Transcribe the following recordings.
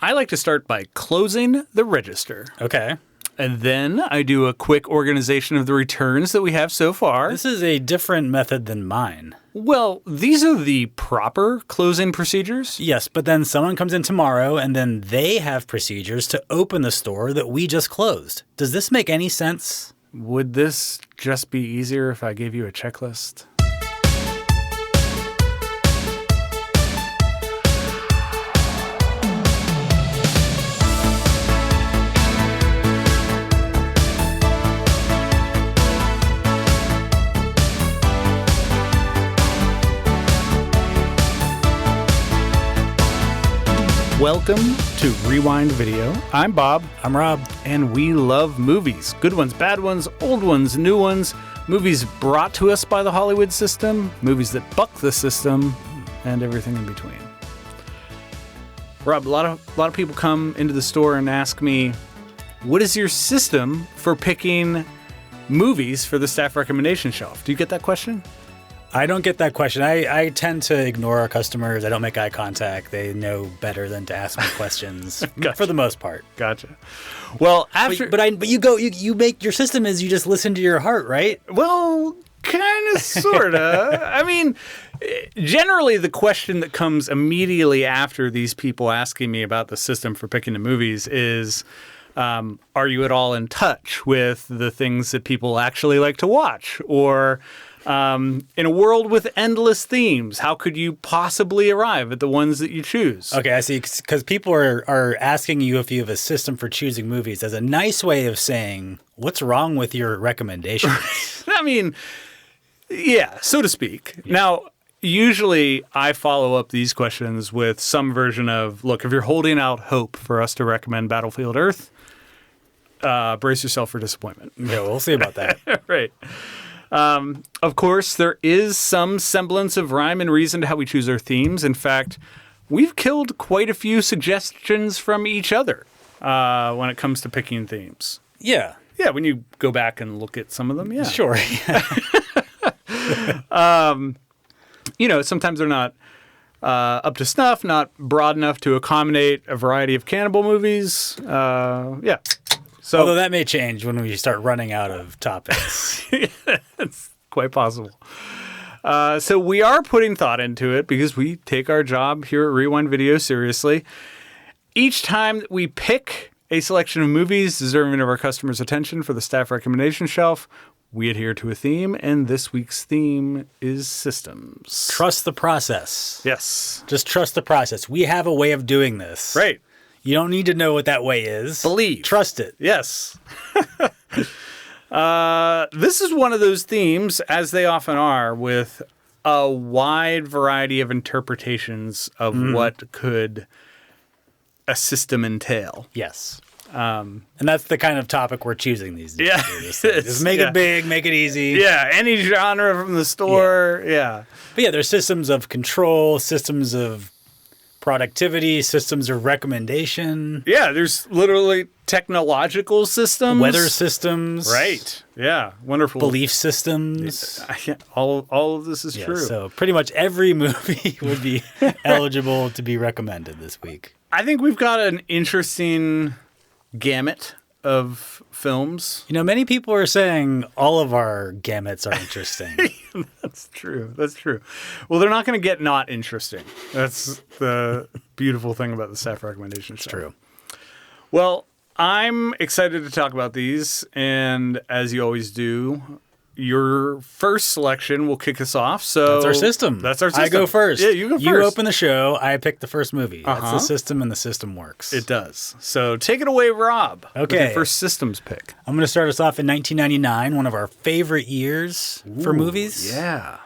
I like to start by closing the register. Okay. And then I do a quick organization of the returns that we have so far. This is a different method than mine. Well, these are the proper closing procedures. Yes, but then someone comes in tomorrow and then they have procedures to open the store that we just closed. Does this make any sense? Would this just be easier if I gave you a checklist? Welcome to Rewind Video. I'm Bob. I'm Rob. And we love movies. Good ones, bad ones, old ones, new ones. Movies brought to us by the Hollywood system. Movies that buck the system. And everything in between. Rob, a lot of people come into the store and ask me, what is your system for picking movies for the staff recommendation shelf? Do you get that question? I don't get that question. I tend to ignore our customers. I don't make eye contact. They know better than to ask me questions Gotcha. For the most part. Gotcha. Well, after But you make your system is you just listen to your heart, right? Well, kind of, sort of. I mean, generally the question that comes immediately after these people asking me about the system for picking the movies is, are you at all in touch with the things that people actually like to watch? Or in a world with endless themes, how could you possibly arrive at the ones that you choose? Okay, I see. Because people are asking you if you have a system for choosing movies as a nice way of saying, what's wrong with your recommendations? I mean, yeah, so to speak. Yeah. Now, usually I follow up these questions with some version of, look, if you're holding out hope for us to recommend Battlefield Earth, brace yourself for disappointment. Yeah, we'll see about that. Right. Of course, there is some semblance of rhyme and reason to how we choose our themes. In fact, we've killed quite a few suggestions from each other when it comes to picking themes. Yeah. Yeah, when you go back and look at some of them, yeah. Sure. Sometimes they're not up to snuff, not broad enough to accommodate a variety of cannibal movies. Yeah. So, although that may change when we start running out of topics. It's quite possible. So we are putting thought into it because we take our job here at Rewind Video seriously. Each time that we pick a selection of movies deserving of our customers' attention for the staff recommendation shelf, we adhere to a theme, and this week's theme is systems. Trust the process. Yes. Just trust the process. We have a way of doing this. Right. You don't need to know what that way is. Believe. Trust it. Yes. This is one of those themes, as they often are, with a wide variety of interpretations of what could a system entail. Yes. And that's the kind of topic we're choosing these days. Yeah. Just make it big, make it easy. Yeah, any genre from the store. Yeah. But yeah, there's systems of control, systems of productivity, systems of recommendation. Yeah, there's literally technological systems. Weather systems. Right. Yeah, wonderful. Belief systems. All of this is true. So pretty much every movie would be eligible to be recommended this week. I think we've got an interesting gamut of films. Many people are saying all of our gamuts are interesting. That's true. That's true. Well, they're not going to get not interesting. That's the beautiful thing about the staff recommendation show. True. Well, I'm excited to talk about these, and as you always do, your first selection will kick us off. So that's our system. I go first. Yeah, you go first. You open the show. I pick the first movie. That's the system, and the system works. It does. So take it away, Rob. Okay. With your first systems pick. I'm going to start us off in 1999, one of our favorite years for movies. Yeah.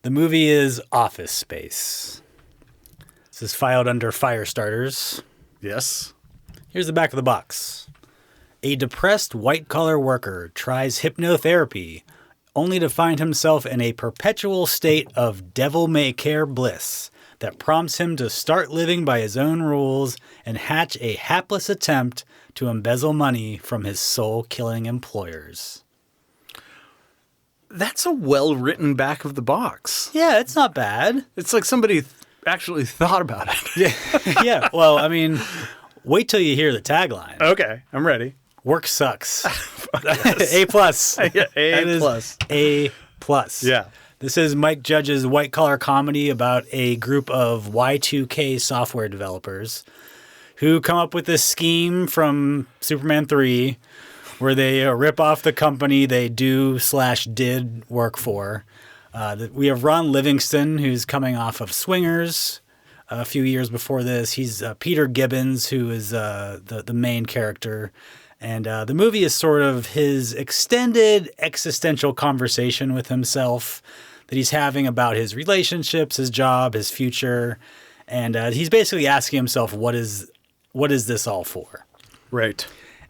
The movie is Office Space. This is filed under fire starters. Yes. Here's the back of the box. A depressed white-collar worker tries hypnotherapy, only to find himself in a perpetual state of devil-may-care bliss that prompts him to start living by his own rules and hatch a hapless attempt to embezzle money from his soul-killing employers. That's a well-written back of the box. Yeah, it's not bad. It's like somebody actually thought about it. Yeah. Yeah. Well, I mean, wait till you hear the tagline. Okay, I'm ready. Work sucks. A plus. Yeah, A That is plus. A plus. Yeah. This is Mike Judge's white collar comedy about a group of Y2K software developers who come up with this scheme from Superman 3 where they rip off the company they do/did work for. We have Ron Livingston, who's coming off of Swingers a few years before this. He's Peter Gibbons, who is the main character. And the movie is sort of his extended existential conversation with himself that he's having about his relationships, his job, his future. And he's basically asking himself, what is this all for? Right.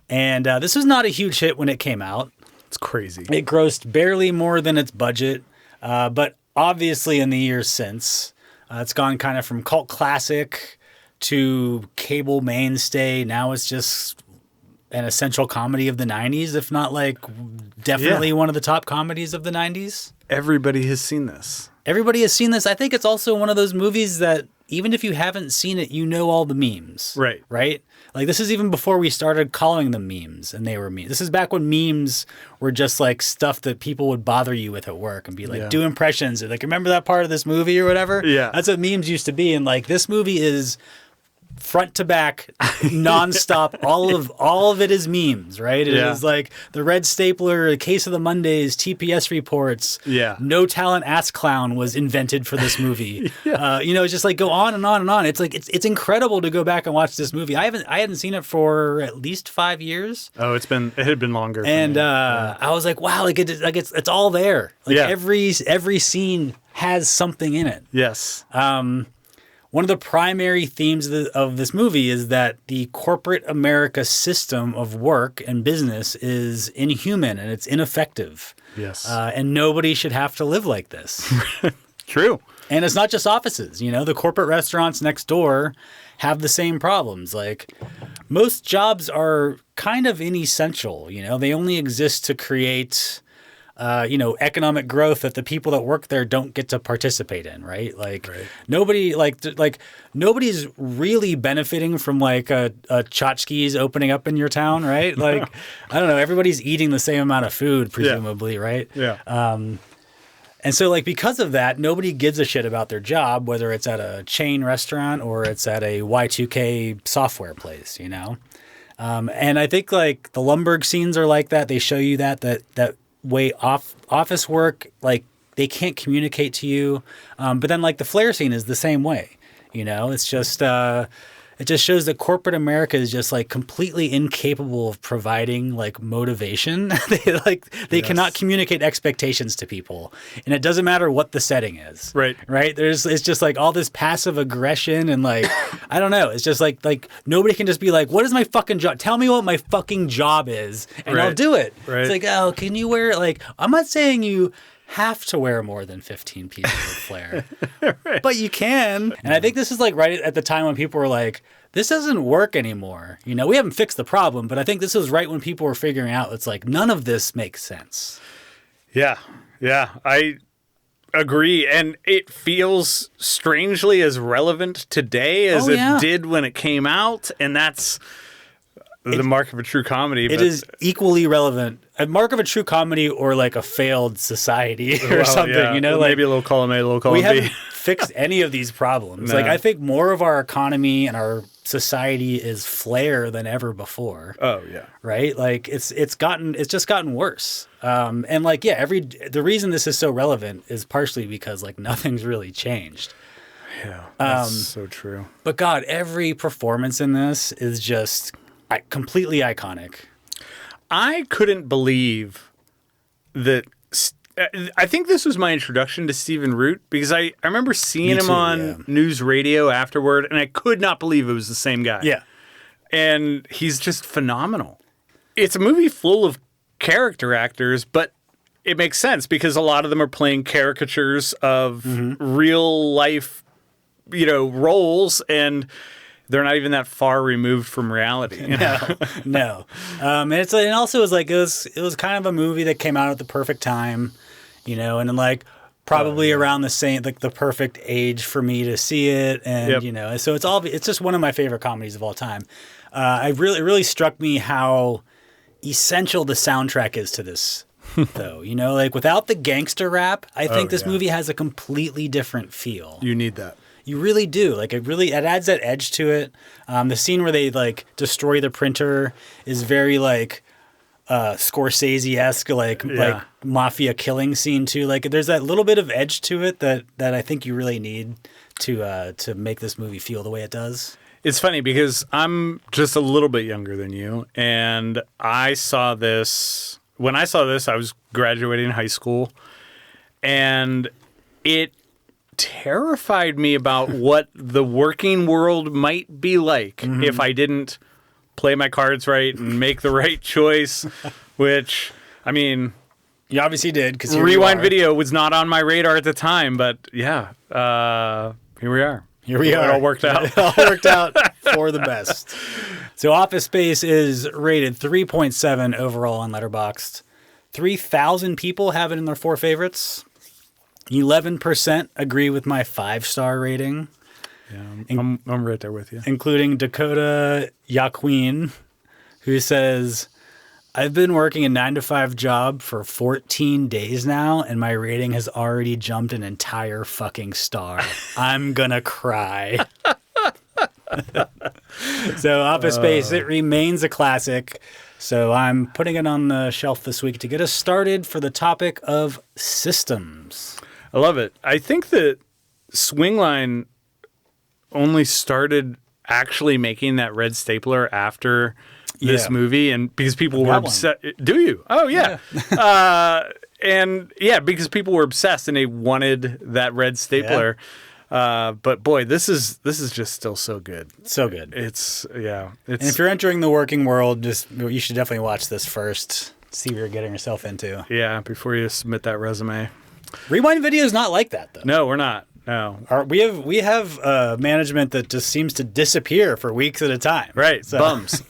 And this was not a huge hit when it came out. It's crazy. It grossed barely more than its budget. But obviously in the years since, it's gone kind of from cult classic to cable mainstay. Now it's just an essential comedy of the 90s, if not like definitely one of the top comedies of the 90s. Everybody has seen this. Everybody has seen this. I think it's also one of those movies that even if you haven't seen it, you know all the memes. Right. Right? Like this is even before we started calling them memes and they were memes. This is back when memes were just like stuff that people would bother you with at work and be like, do impressions or like, remember that part of this movie or whatever? Yeah. That's what memes used to be. And like this movie is front to back, nonstop. all of it is memes, right? It is like the red stapler, Case of the Mondays, TPS reports. Yeah. No talent ass clown was invented for this movie. It's just like go on and on and on. It's like it's incredible to go back and watch this movie. I hadn't seen it for at least 5 years. Oh, it had been longer. And I was like, wow, it's all there. Like every scene has something in it. Yes. One of the primary themes of this movie is that the corporate America system of work and business is inhuman and it's ineffective. Yes. And nobody should have to live like this. True. And it's not just offices. The corporate restaurants next door have the same problems. Like most jobs are kind of inessential. They only exist to create economic growth that the people that work there don't get to participate in, right? Like nobody, nobody's really benefiting from like a tchotchkes opening up in your town, right? Like, I don't know, everybody's eating the same amount of food, presumably, right? Yeah. And so like because of that, nobody gives a shit about their job, whether it's at a chain restaurant or it's at a Y2K software place, And I think like the Lumberg scenes are like that. They show you that way office work, like they can't communicate to you. But then like the flare scene is the same way, it's just, it just shows that corporate America is just like completely incapable of providing like motivation. They cannot communicate expectations to people, and it doesn't matter what the setting is. Right. It's just like all this passive aggression and like, I don't know. It's just like nobody can just be like, what is my fucking job? Tell me what my fucking job is and I'll do it. Right. It's like, oh, can you wear it? Like, I'm not saying you have to wear more than 15 pieces of flare, but you can. And I think this is like right at the time when people were like, this doesn't work anymore. We haven't fixed the problem, but I think this was right when people were figuring out it's like none of this makes sense. Yeah. I agree. And it feels strangely as relevant today as it did when it came out. And that's the mark of a true comedy. It is equally relevant. A mark of a true comedy or like a failed society or something, Well, maybe a little column A, a little column B. We haven't fixed any of these problems. No. Like I think more of our economy and our society is flare than ever before. Oh yeah. Right? Like it's just gotten worse. And like, the reason this is so relevant is partially because like nothing's really changed. Yeah. That's so true. But God, every performance in this is just completely iconic. I couldn't believe that. I think this was my introduction to Stephen Root because I remember seeing him on news radio afterward, and I could not believe it was the same guy. Yeah. And he's just phenomenal. It's a movie full of character actors, but it makes sense because a lot of them are playing caricatures of real life, roles, and they're not even that far removed from reality. No. And also it was kind of a movie that came out at the perfect time, and then like probably around the same, like the perfect age for me to see it. And, so it's just one of my favorite comedies of all time. It really struck me how essential the soundtrack is to this, though. Like without the gangster rap, I think this movie has a completely different feel. You need that. You really do. Like it adds that edge to it. The scene where they like destroy the printer is very like Scorsese-esque, like mafia killing scene too. Like there's that little bit of edge to it that I think you really need to make this movie feel the way it does. It's funny because I'm just a little bit younger than you, and I saw this. When I saw this, I was graduating high school, and it terrified me about what the working world might be like if I didn't play my cards right and make the right choice, which, I mean... You obviously did, because Rewind Video was not on my radar at the time, but yeah, here we are. Here we are. It all worked out. It all worked out for the best. So Office Space is rated 3.7 overall on Letterboxd. 3,000 people have it in their 4 favorites. 11% agree with my 5-star rating. Yeah, I'm right there with you. Including Dakota Yaqueen, who says, I've been working a 9-to-5 job for 14 days now, and my rating has already jumped an entire fucking star. I'm gonna cry. So Office Space, it remains a classic. So I'm putting it on the shelf this week to get us started for the topic of systems. I love it. I think that Swingline only started actually making that red stapler after this movie, and because people were obsessed. Do you? Oh yeah. And yeah, because people were obsessed and they wanted that red stapler. But boy, this is just still so good. So good. It's and if you're entering the working world, you should definitely watch this first. See what you're getting yourself into. Yeah, before you submit that resume. Rewind Video is not like that, though. No, we're not. No. We have management that just seems to disappear for weeks at a time. Right. So. Bums.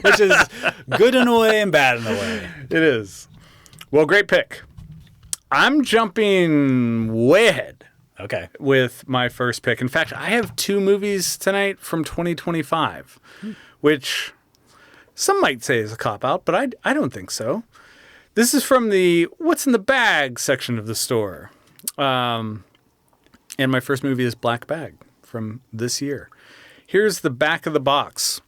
Which is good in a way and bad in a way. It is. Well, great pick. I'm jumping way ahead. Okay. With my first pick. In fact, I have 2 movies tonight from 2025, which some might say is a cop-out, but I don't think so. This is from the What's in the Bag section of the store. And my first movie is Black Bag from this year. Here's the back of the box.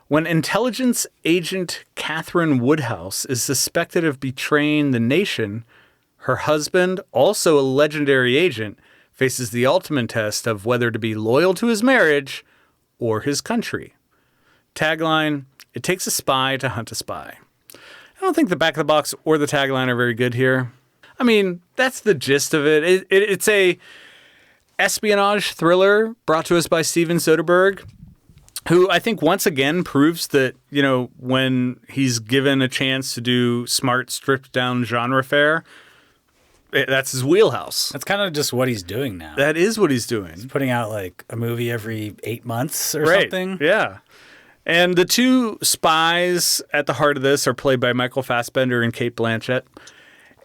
When intelligence agent Catherine Woodhouse is suspected of betraying the nation, her husband, also a legendary agent, faces the ultimate test of whether to be loyal to his marriage or his country. Tagline, it takes a spy to hunt a spy. I don't think the back of the box or the tagline are very good here. I mean, that's the gist of it. It's a espionage thriller brought to us by Steven Soderbergh, who I think once again proves that, when he's given a chance to do smart, stripped-down genre fare, that's his wheelhouse. That's kind of just what he's doing now. That is what he's doing. He's putting out like a movie every 8 months or something. Yeah. And the 2 spies at the heart of this are played by Michael Fassbender and Cate Blanchett.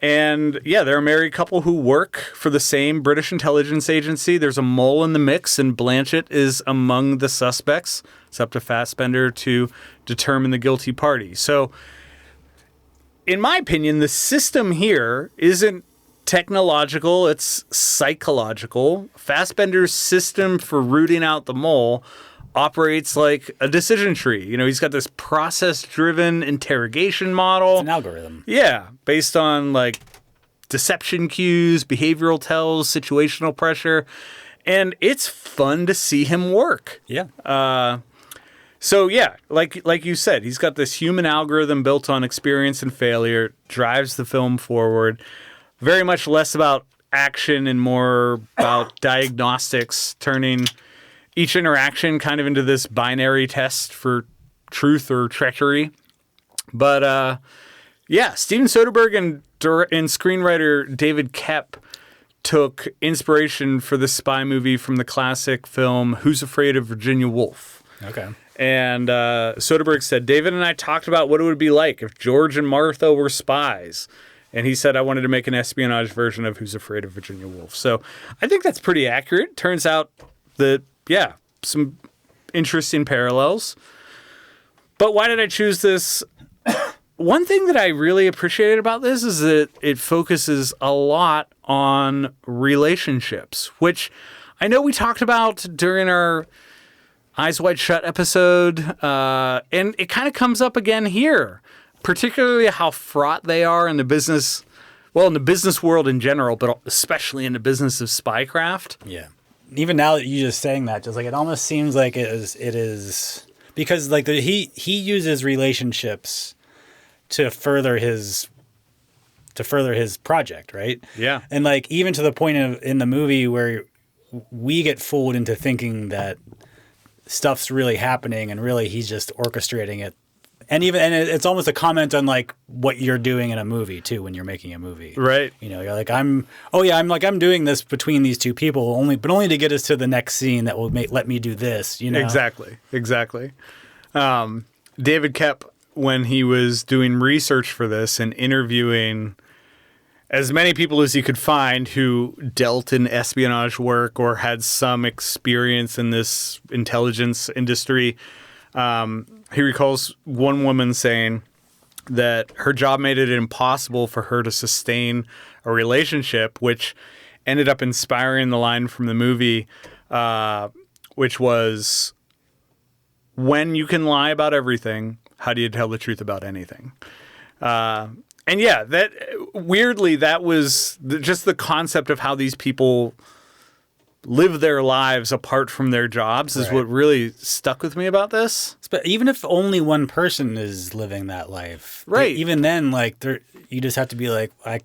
And yeah, they're a married couple who work for the same British intelligence agency. There's a mole in the mix, and Blanchett is among the suspects. It's up to Fassbender to determine the guilty party. So, in my opinion, the system here isn't technological, it's psychological. Fassbender's system for rooting out the mole operates like a decision tree. He's got this process-driven interrogation model. It's an algorithm. Yeah, based on like deception cues, behavioral tells, situational pressure, and it's fun to see him work. Yeah. So yeah, like you said, he's got this human algorithm built on experience and failure, drives the film forward. Very much less about action and more about diagnostics, turning each interaction kind of into this binary test for truth or treachery. But yeah, Steven Soderbergh and screenwriter David Koepp took inspiration for the spy movie from the classic film Who's Afraid of Virginia Woolf? Okay. And Soderbergh said, David and I talked about what it would be like if George and Martha were spies. And he said, I wanted to make an espionage version of Who's Afraid of Virginia Woolf. So I think that's pretty accurate. Turns out that, yeah, some interesting parallels. But why did I choose this? One thing that I really appreciated about this is that it focuses a lot on relationships, which I know we talked about during our Eyes Wide Shut episode, and it kind of comes up again here, particularly how fraught they are in the business, well, in the business world in general, but especially in the business of spycraft. Yeah. Even now that you're just saying that, just like it almost seems like it is because like he uses relationships to further his project, right? Yeah. And like even to the point of in the movie where we get fooled into thinking that stuff's really happening and really he's just orchestrating it. And it's almost a comment on like what you're doing in a movie too when you're making a movie. Right. You know, you're like I'm doing this between these two people only to get us to the next scene that will let me do this, you know. Exactly. David Koepp, when he was doing research for this and interviewing as many people as he could find who dealt in espionage work or had some experience in this intelligence industry, he recalls one woman saying that her job made it impossible for her to sustain a relationship, which ended up inspiring the line from the movie, which was, when you can lie about everything, how do you tell the truth about anything? And yeah, that weirdly, that was just the concept of how these people live their lives apart from their jobs is what really stuck with me about this. But even if only one person is living that life, right? Even then, like you just have to be like, I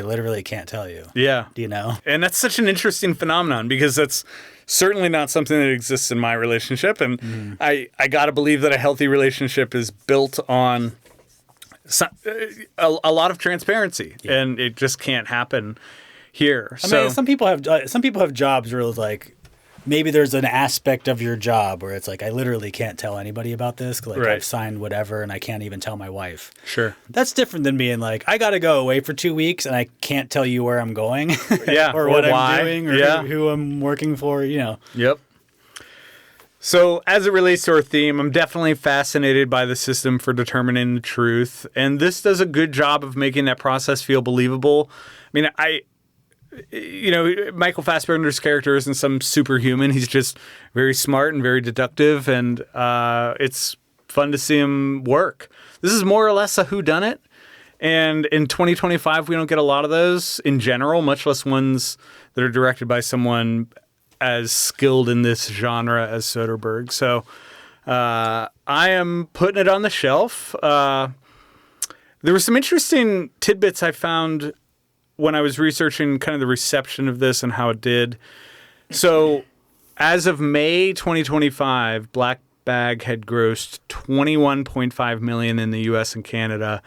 literally can't tell you. Yeah, do you know? And that's such an interesting phenomenon because that's certainly not something that exists in my relationship, and I gotta believe that a healthy relationship is built on a lot of transparency, and it just can't happen here. I mean, some people have jobs where it's like maybe there's an aspect of your job where it's like I literally can't tell anybody about this because I've signed whatever and I can't even tell my wife. Sure, that's different than being like I got to go away for 2 weeks and I can't tell you where I'm going, or what why. I'm doing, or who I'm working for. You know. Yep. So as it relates to our theme, I'm definitely fascinated by the system for determining the truth. And this does a good job of making that process feel believable. I mean, Michael Fassbender's character isn't some superhuman. He's just very smart and very deductive. And it's fun to see him work. This is more or less a whodunit. And in 2025, we don't get a lot of those in general, much less ones that are directed by someone as skilled in this genre as Soderbergh. So I am putting it on the shelf. There were some interesting tidbits I found when I was researching kind of the reception of this and how it did. So as of May 2025, Black Bag had grossed $21.5 million in the US and Canada,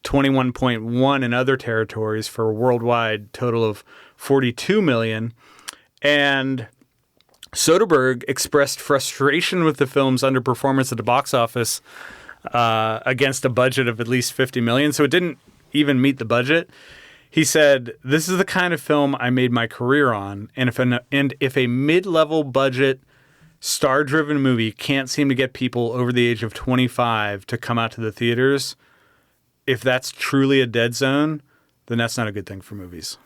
21.1 in other territories for a worldwide total of $42 million. And Soderbergh expressed frustration with the film's underperformance at the box office against a budget of at least $50 million. So it didn't even meet the budget. He said, "This is the kind of film I made my career on, and if a mid-level budget, star-driven movie can't seem to get people over the age of 25 to come out to the theaters, if that's truly a dead zone, then that's not a good thing for movies."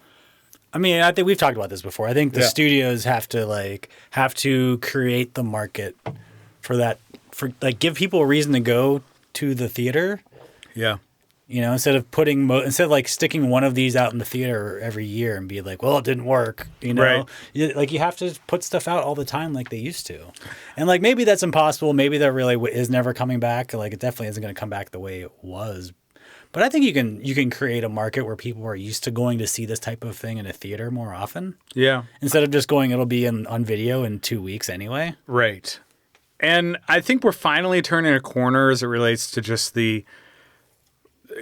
I mean, I think we've talked about this before. I think the studios have to create the market for that, for give people a reason to go to the theater. Yeah. You know, instead of sticking one of these out in the theater every year and be like, well, it didn't work. You know, you have to put stuff out all the time like they used to, and like maybe that's impossible. Maybe that really is never coming back. Like it definitely isn't going to come back the way it was. But I think you can create a market where people are used to going to see this type of thing in a theater more often. Yeah. Instead of just going, it'll be on video in 2 weeks anyway. Right. And I think we're finally turning a corner as it relates to just the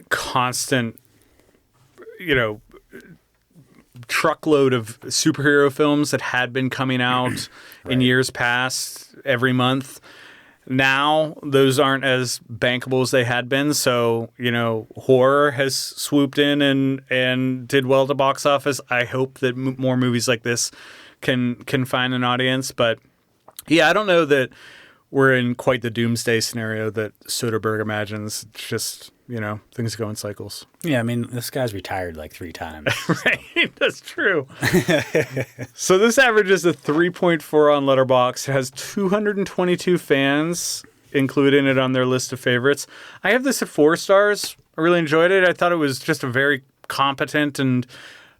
constant, truckload of superhero films that had been coming out in years past every month. now those aren't as bankable as they had been. So, horror has swooped in and did well at the box office. I hope that more movies like this can find an audience. But yeah, I don't know that we're in quite the doomsday scenario that Soderbergh imagines. It's just, things go in cycles. Yeah, I mean, this guy's retired like 3 times. Right, that's true. So this averages a 3.4 on Letterboxd. It has 222 fans including it on their list of favorites. I have this at 4 stars. I really enjoyed it. I thought it was just a very competent and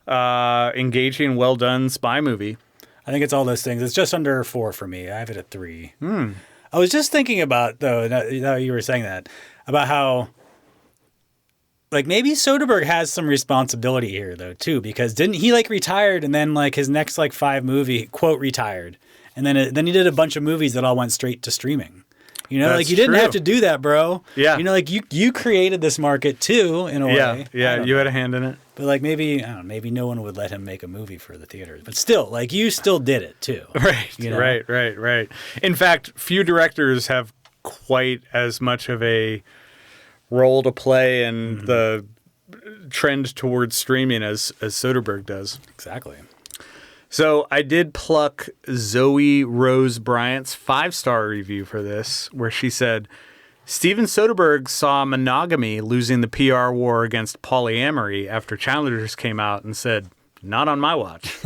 engaging, well-done spy movie. I think it's all those things. It's just under 4 for me. I have it at 3. I was just thinking about, though, now you were saying that, about how, like, maybe Soderbergh has some responsibility here, though, too, because didn't he, like, retired and then, like, his next, like, 5 movie, quote, retired. And then he did a bunch of movies that all went straight to streaming. That's like, you didn't true. have to do that, bro. Yeah. Like, you created this market, too, in a way. Yeah, you had a hand in it. But, like, maybe, I don't know, maybe no one would let him make a movie for the theaters. But still, like, you still did it, too. Right, right. In fact, few directors have quite as much of a role to play in the trend towards streaming as Soderbergh does. Exactly. So I did pluck Zoe Rose Bryant's 5-star review for this, where she said, Steven Soderbergh saw monogamy losing the PR war against polyamory after Challengers came out and said, not on my watch.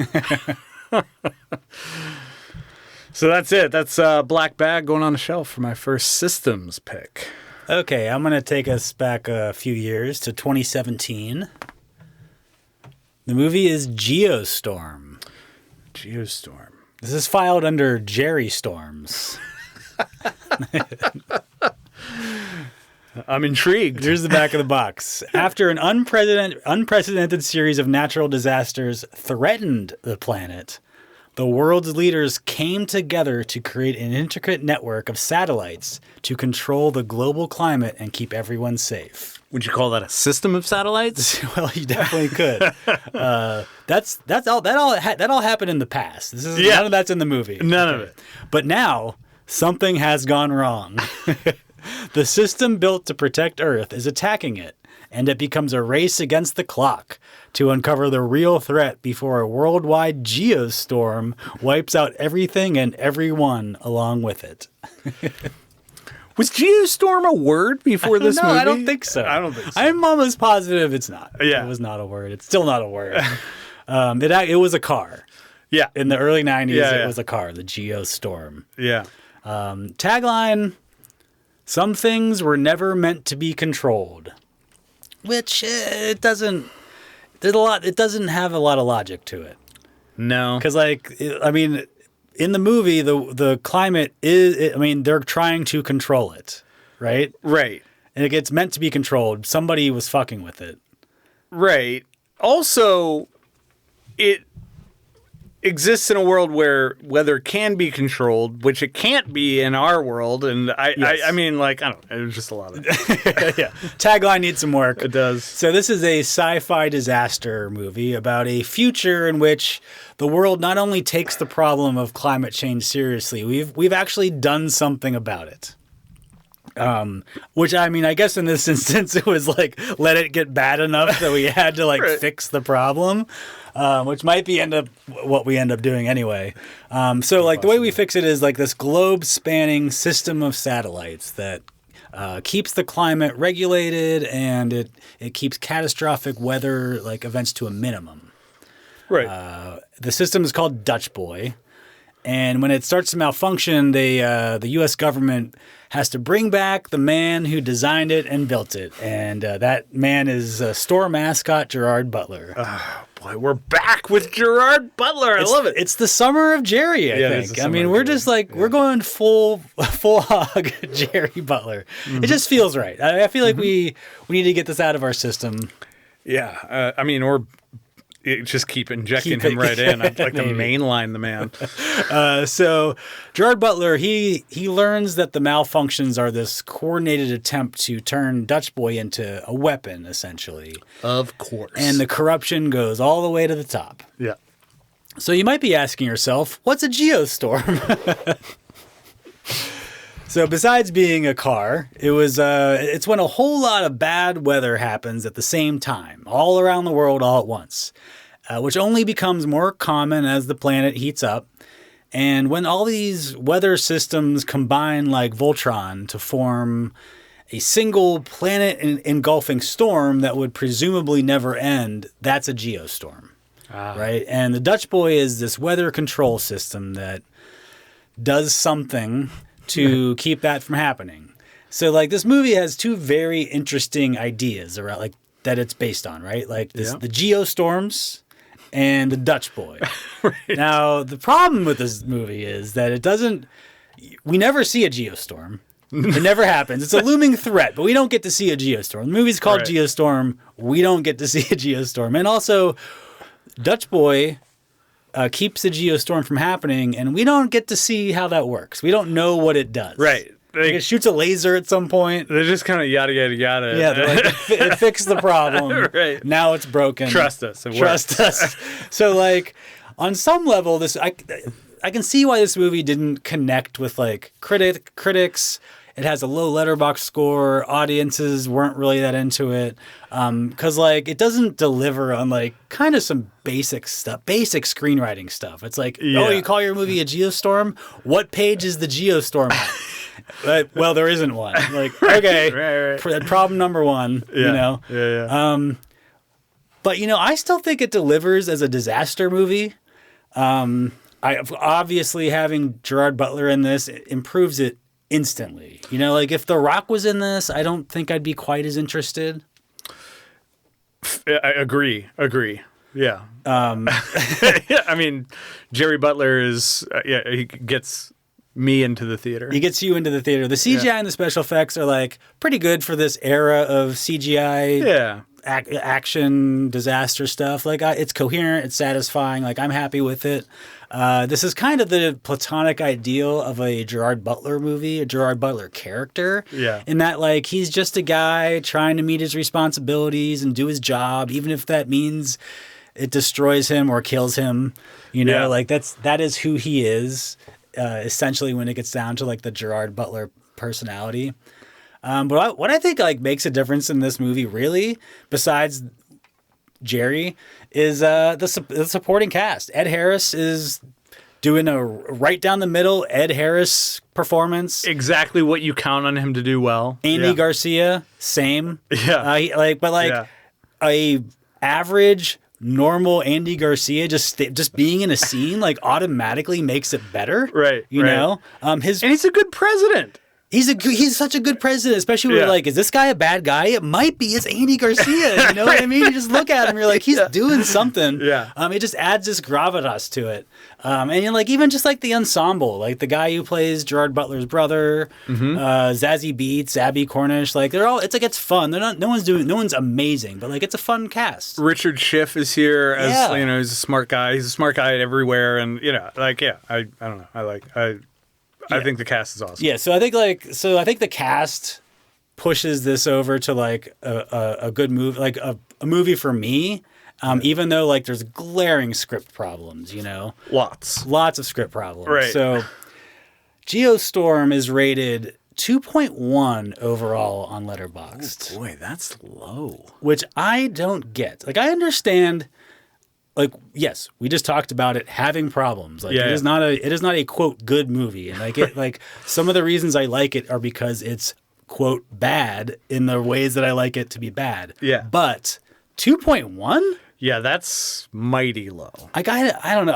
So that's it. That's Black Bag going on the shelf for my first systems pick. Okay, I'm going to take us back a few years to 2017. The movie is Geostorm. Geostorm. This is filed under Jerry Storms. I'm intrigued. Here's the back of the box. After an unprecedented series of natural disasters threatened the planet, the world's leaders came together to create an intricate network of satellites to control the global climate and keep everyone safe. Would you call that a system of satellites? Well, you definitely could. That's all. That all happened in the past. None of that's in the movie. None of it. But now something has gone wrong. The system built to protect Earth is attacking it, and it becomes a race against the clock to uncover the real threat before a worldwide geostorm wipes out everything and everyone along with it. Was geostorm a word before this movie? I don't think so. I'm almost positive it's not. Yeah. It was not a word. It's still not a word. It was a car. Yeah. In the early 90s, it was a car, the Geostorm. Yeah. Tagline, some things were never meant to be controlled. Which it doesn't have a lot of logic to it. No. Because, in the movie, the climate they're trying to control it, right? Right. And it gets meant to be controlled. Somebody was fucking with it. Right. Also, it exists in a world where weather can be controlled, which it can't be in our world. And I don't know. It was just a lot of it. Yeah. Tagline needs some work. It does. So this is a sci-fi disaster movie about a future in which the world not only takes the problem of climate change seriously, we've actually done something about it. Which, I guess in this instance, it was like, let it get bad enough that we had to Right. fix the problem, which might be what we end up doing anyway. The way we fix it is like this globe spanning system of satellites that keeps the climate regulated, and it keeps catastrophic weather events to a minimum. Right. The system is called Dutch Boy. And when it starts to malfunction, the U.S. government has to bring back the man who designed it and built it. And that man is store mascot Gerard Butler. Oh, boy, we're back with Gerard Butler. I love it. It's the summer of Jerry, I think. We're just we're going full hog Jerry Butler. Mm-hmm. It just feels right. I feel like we need to get this out of our system. Yeah. Or just keep injecting him right in. I'd like to mainline the man. So Gerard Butler, he learns that the malfunctions are this coordinated attempt to turn Dutch Boy into a weapon, essentially. Of course. And the corruption goes all the way to the top. Yeah. So you might be asking yourself, what's a geostorm? So besides being a car, it's when a whole lot of bad weather happens at the same time, all around the world, all at once, which only becomes more common as the planet heats up. And when all these weather systems combine like Voltron to form a single planet engulfing storm that would presumably never end, that's a geostorm, right? And the Dutch Boy is this weather control system that does something to keep that from happening. So like this movie has two very interesting ideas around like that it's based on, right? Like this, the geostorms and the Dutch Boy. Right. Now, the problem with this movie is that we never see a geostorm. It never happens. It's a looming threat, but we don't get to see a geostorm. The movie's called Geostorm. We don't get to see a geostorm. And also, Dutch Boy keeps the geostorm from happening, and we don't get to see how that works. We don't know what it does. Right. Like it shoots a laser at some point. They're just kind of yada, yada, yada. Yeah, they're like, it fixed the problem. Right. Now it's broken. Trust us. Trust us. So, like, on some level, I can see why this movie didn't connect with, like, critics. It has a low Letterboxd score. Audiences weren't really that into it. Because, like, it doesn't deliver on, like, kind of some basic stuff, basic screenwriting stuff. It's like, oh, you call your movie a geostorm? What page is the geostorm on? Well, there isn't one. Like, okay, right. Problem number one, you know? Yeah. But, you know, I still think it delivers as a disaster movie. Obviously, having Gerard Butler in this improves it instantly. You know, like if The Rock was in this, I don't think I'd be quite as interested. I agree. Yeah. Yeah. I mean, Jerry Butler is, he gets me into the theater. He gets you into the theater. The CGI and the special effects are like pretty good for this era of CGI. Yeah. Action disaster stuff. Like it's coherent, it's satisfying. Like I'm happy with it. This is kind of the platonic ideal of a Gerard Butler movie, a Gerard Butler character. Yeah. In that like he's just a guy trying to meet his responsibilities and do his job, even if that means it destroys him or kills him. You know, like that is who he is. Essentially, when it gets down to like the Gerard Butler personality. But what I think like makes a difference in this movie, really, besides Jerry, is the supporting cast. Ed Harris is doing a right down the middle Ed Harris performance. Exactly what you count on him to do well. Andy Garcia, same. Yeah. A average normal Andy Garcia just being in a scene like automatically makes it better. Right. You know? And he's a good president. He's such a good president, especially when you're like, is this guy a bad guy? It might be. It's Andy Garcia. You know what I mean? You just look at him, you're like, he's doing something. Yeah. It just adds this gravitas to it. And you're like, even just like the ensemble, like the guy who plays Gerard Butler's brother, Zazie Beetz, Abby Cornish, like they're all. It's like it's fun. No one's amazing, but like it's a fun cast. Richard Schiff is here as you know, he's a smart guy. He's a smart guy everywhere, and you know, like I don't know, I think the cast is awesome. Yeah, so I think the cast pushes this over to like a good movie, like a movie for me. Even though like there's glaring script problems, you know, lots of script problems. Right. So, Geostorm is rated 2.1 overall on Letterboxd. Oh boy, that's low. Which I don't get. Like I understand. Like, yes, we just talked about it having problems. Like, it is not a quote good movie, and like some of the reasons I like it are because it's quote bad in the ways that I like it to be bad. Yeah, but 2.1? Yeah, that's mighty low. I don't know.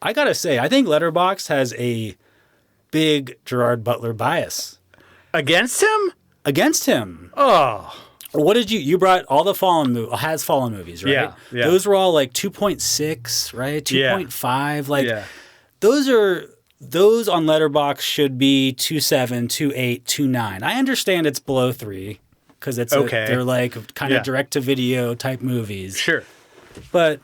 I gotta say, I think Letterboxd has a big Gerard Butler bias against him. Oh. What did you brought all the Fallen movies, right? Yeah. Those were all like 2.6, right? 2.5. Like those on Letterboxd should be 2.7, 2.8, 2.9. I understand it's below 3 because they're like kind of direct to video type movies. Sure. But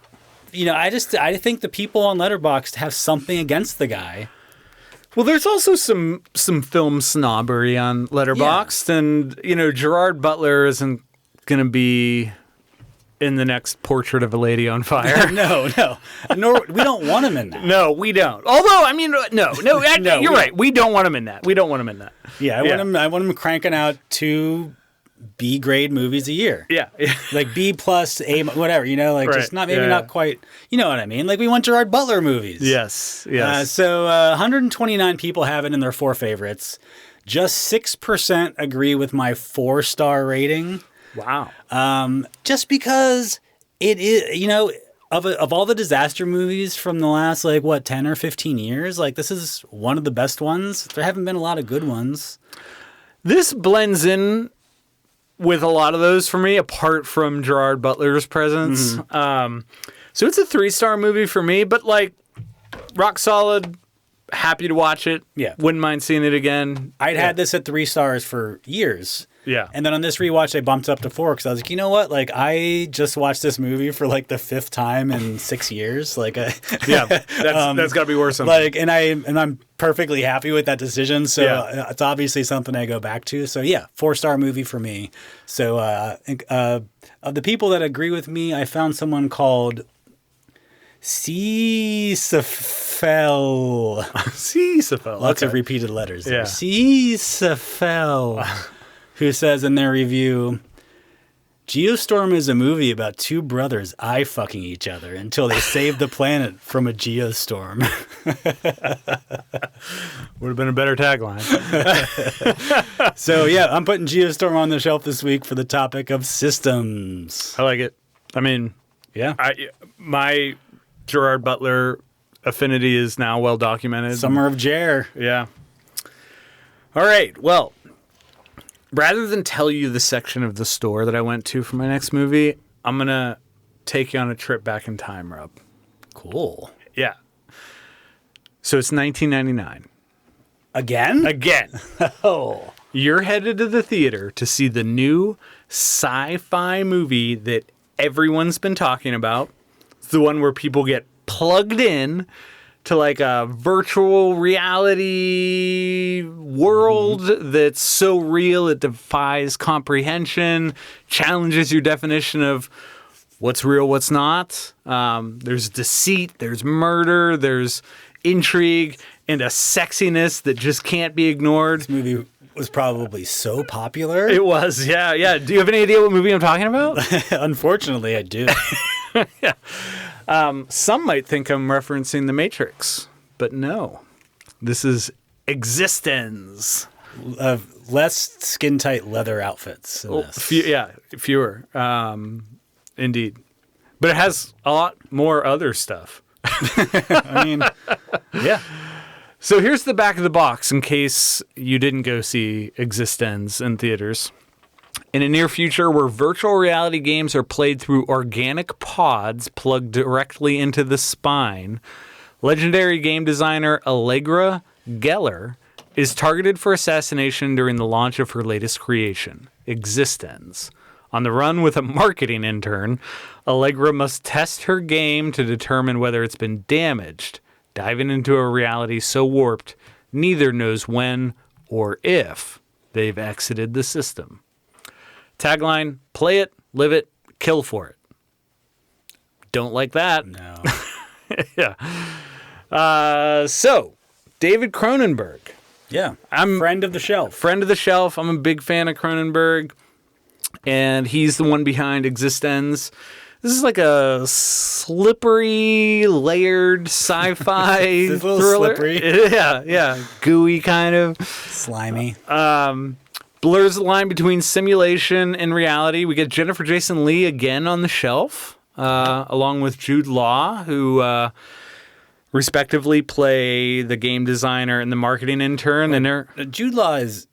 you know, I think the people on Letterboxd have something against the guy. Well, there's also some film snobbery on Letterboxd, and you know Gerard Butler isn't going to be in the next Portrait of a Lady on Fire. No. Nor we don't want him in that. No, we don't. Although, I mean, no, you're right. We don't want him in that. Yeah, I want him cranking out 2 B-grade movies a year. Yeah. Like B plus A, whatever, Right. just not quite, you know what I mean? Like we want Gerard Butler movies. Yes. So 129 people have it in their 4 favorites. Just 6% agree with my 4-star rating. Wow. Just because it is, of all the disaster movies from the last 10 or 15 years, this is one of the best ones. There haven't been a lot of good ones. This blends in with a lot of those for me, apart from Gerard Butler's presence. Mm-hmm. So it's a 3-star movie for me, but rock solid. Happy to watch it. Yeah. Wouldn't mind seeing it again. I'd had this at 3 stars for years. Yeah. And then on this rewatch, I bumped up to 4 because I was like, you know what? I just watched this movie for the 5th time in 6 years. Yeah, that's got to be worth something. And I'm perfectly happy with that decision. So it's obviously something I go back to. So yeah, 4-star movie for me. So of the people that agree with me, I found someone called Cfel. Cfel. Lots of repeated letters. Yeah. Cfel. Who says in their review, Geostorm is a movie about 2 brothers eye-fucking each other until they save the planet from a geostorm. Would have been a better tagline. So yeah, I'm putting Geostorm on the shelf this week for the topic of systems. I like it. I mean, Yeah. my Gerard Butler affinity is now well documented. Summer of Jer. Yeah. All right. Well, rather than tell you the section of the store that I went to for my next movie, I'm going to take you on a trip back in time, Rob. Cool. Yeah. So it's 1999. Again? Again. Oh. You're headed to the theater to see the new sci-fi movie that everyone's been talking about. It's the one where people get plugged in to a virtual reality world that's so real it defies comprehension, challenges your definition of what's real, what's not. There's deceit, there's murder, there's intrigue, and a sexiness that just can't be ignored. This movie was probably so popular. It was, yeah. Do you have any idea what movie I'm talking about? Unfortunately, I do. Yeah. Some might think I'm referencing The Matrix, but no. This is eXistenZ. Less skin-tight leather outfits in this. Fewer. Indeed. But it has a lot more other stuff. I mean, yeah. So here's the back of the box in case you didn't go see eXistenZ in theaters. In a near future where virtual reality games are played through organic pods plugged directly into the spine, legendary game designer Allegra Geller is targeted for assassination during the launch of her latest creation, eXistenZ. On the run with a marketing intern, Allegra must test her game to determine whether it's been damaged, diving into a reality so warped neither knows when or if they've exited the system. Tagline, play it, live it, kill for it. Don't like that. No. Yeah. So, David Cronenberg. Yeah. I'm friend of the shelf. Friend of the shelf. I'm a big fan of Cronenberg. And he's the one behind eXistenZ. This is like a slippery, layered sci-fi It's a little thriller. slippery. Yeah. Gooey kind of. Slimy. Blurs the line between simulation and reality. We get Jennifer Jason Leigh again on the shelf, along with Jude Law, who respectively play the game designer and the marketing intern. And Jude Law is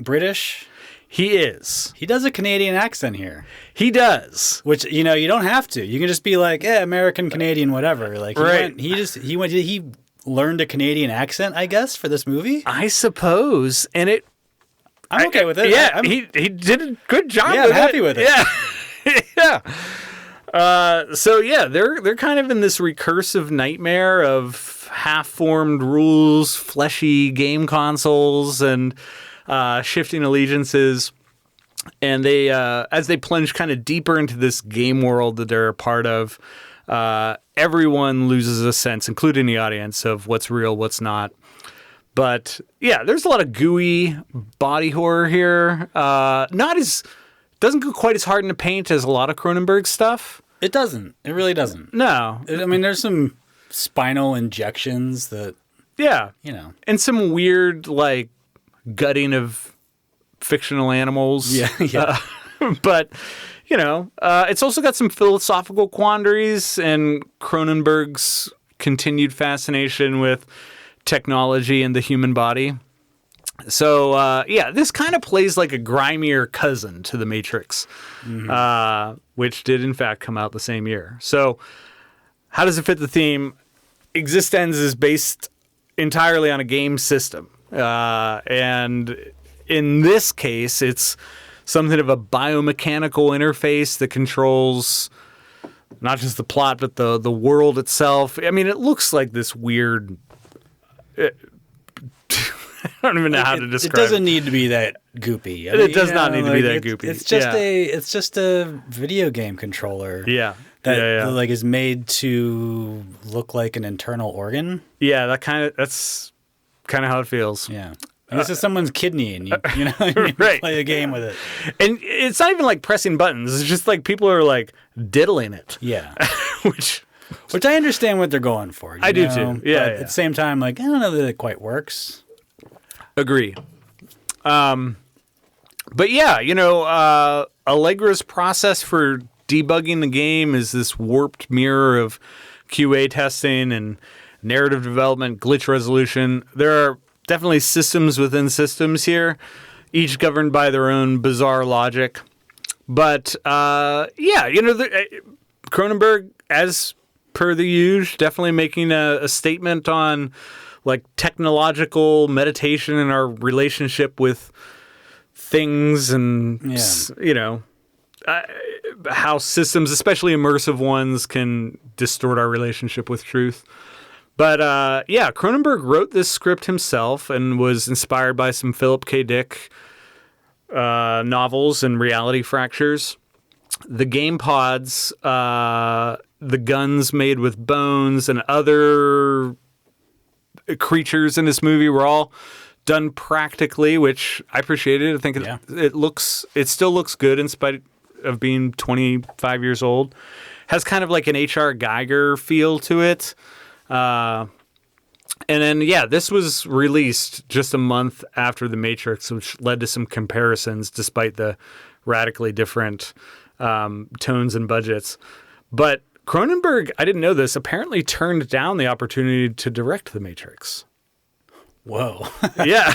British. he is. He does a Canadian accent here, He does. which you don't have to. You can just be like, American, Canadian, whatever. Like Right. he learned a Canadian accent, I guess, for this movie. I suppose. And I'm okay with it. Yeah, he did a good job Yeah, with I'm happy with it. Yeah. Yeah. So yeah, they're kind of in this recursive nightmare of half-formed rules, fleshy game consoles, and shifting allegiances. And they, as they plunge kind of deeper into this game world that they're a part of, everyone loses a sense, including the audience, of what's real, what's not. But yeah, there's a lot of gooey body horror here. Doesn't go quite as hard in the paint as a lot of Cronenberg stuff. It doesn't. It really doesn't. No. I mean, there's some spinal injections that, Yeah. and some weird, like, gutting of fictional animals. Yeah. But, it's also got some philosophical quandaries and Cronenberg's continued fascination with technology and the human body. So, this kind of plays like a grimier cousin to The Matrix, which did, in fact, come out the same year. So, how does it fit the theme? eXistenZ is based entirely on a game system. And in this case, it's something of a biomechanical interface that controls not just the plot, but the world itself. I mean, it looks like this weird... I don't even know how to describe it. It doesn't need to be that goopy. It does not need to be that goopy. It's just a video game controller. Yeah. That like is made to look like an internal organ. Yeah, that's kind of how it feels. Yeah. This is someone's kidney, and you right. play a game with it. And it's not even like pressing buttons. It's just like people are like diddling it. Yeah. Which I understand what they're going for. I do too. Yeah, But at the same time, like, I don't know that it quite works. Agree. But yeah, Allegra's process for debugging the game is this warped mirror of QA testing and narrative development, glitch resolution. There are definitely systems within systems here, each governed by their own bizarre logic. But Cronenberg, as per the usual, definitely making a statement on like technological meditation and our relationship with things and how systems, especially immersive ones, can distort our relationship with truth. But Cronenberg wrote this script himself and was inspired by some Philip K. Dick novels and Reality Fractures. The game pods, the guns made with bones, and other creatures in this movie were all done practically, which I appreciated. I think it still looks good in spite of being 25 years old. Has kind of like an H.R. Geiger feel to it. And then, this was released just a month after The Matrix, which led to some comparisons despite the radically different tones and budgets. But Cronenberg, I didn't know this, apparently turned down the opportunity to direct The Matrix. Whoa. Yeah.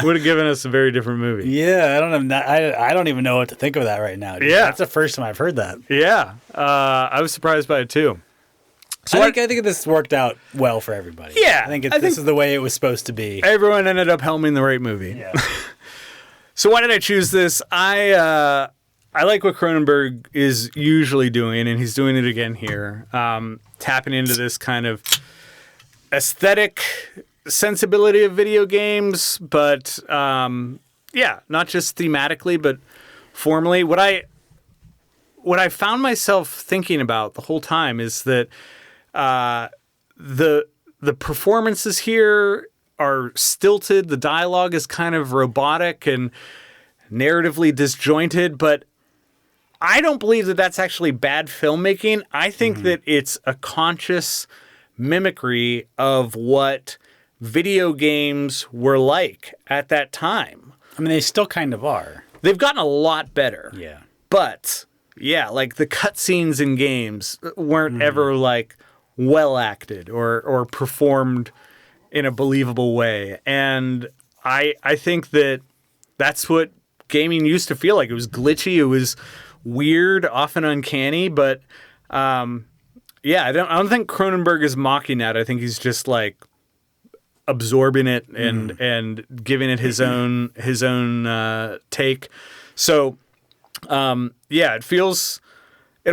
Would have given us a very different movie. Yeah, I don't even know what to think of that right now. Dude. Yeah. That's the first time I've heard that. Yeah. I was surprised by it too. So I think this worked out well for everybody. Yeah. I think this is the way it was supposed to be. Everyone ended up helming the right movie. Yeah. So why did I choose this? I like what Cronenberg is usually doing, and he's doing it again here. Tapping into this kind of aesthetic sensibility of video games, but not just thematically, but formally. What I found myself thinking about the whole time is that the performances here are stilted. The dialogue is kind of robotic and narratively disjointed, but I don't believe that that's actually bad filmmaking. I think that it's a conscious mimicry of what video games were like at that time. I mean, they still kind of are. They've gotten a lot better. Yeah. But, like the cutscenes in games weren't ever like well acted or performed in a believable way. And I think that that's what gaming used to feel like. It was glitchy. It was weird, often uncanny, but I don't think Cronenberg is mocking that. I think he's just like absorbing it and giving it his own take. So it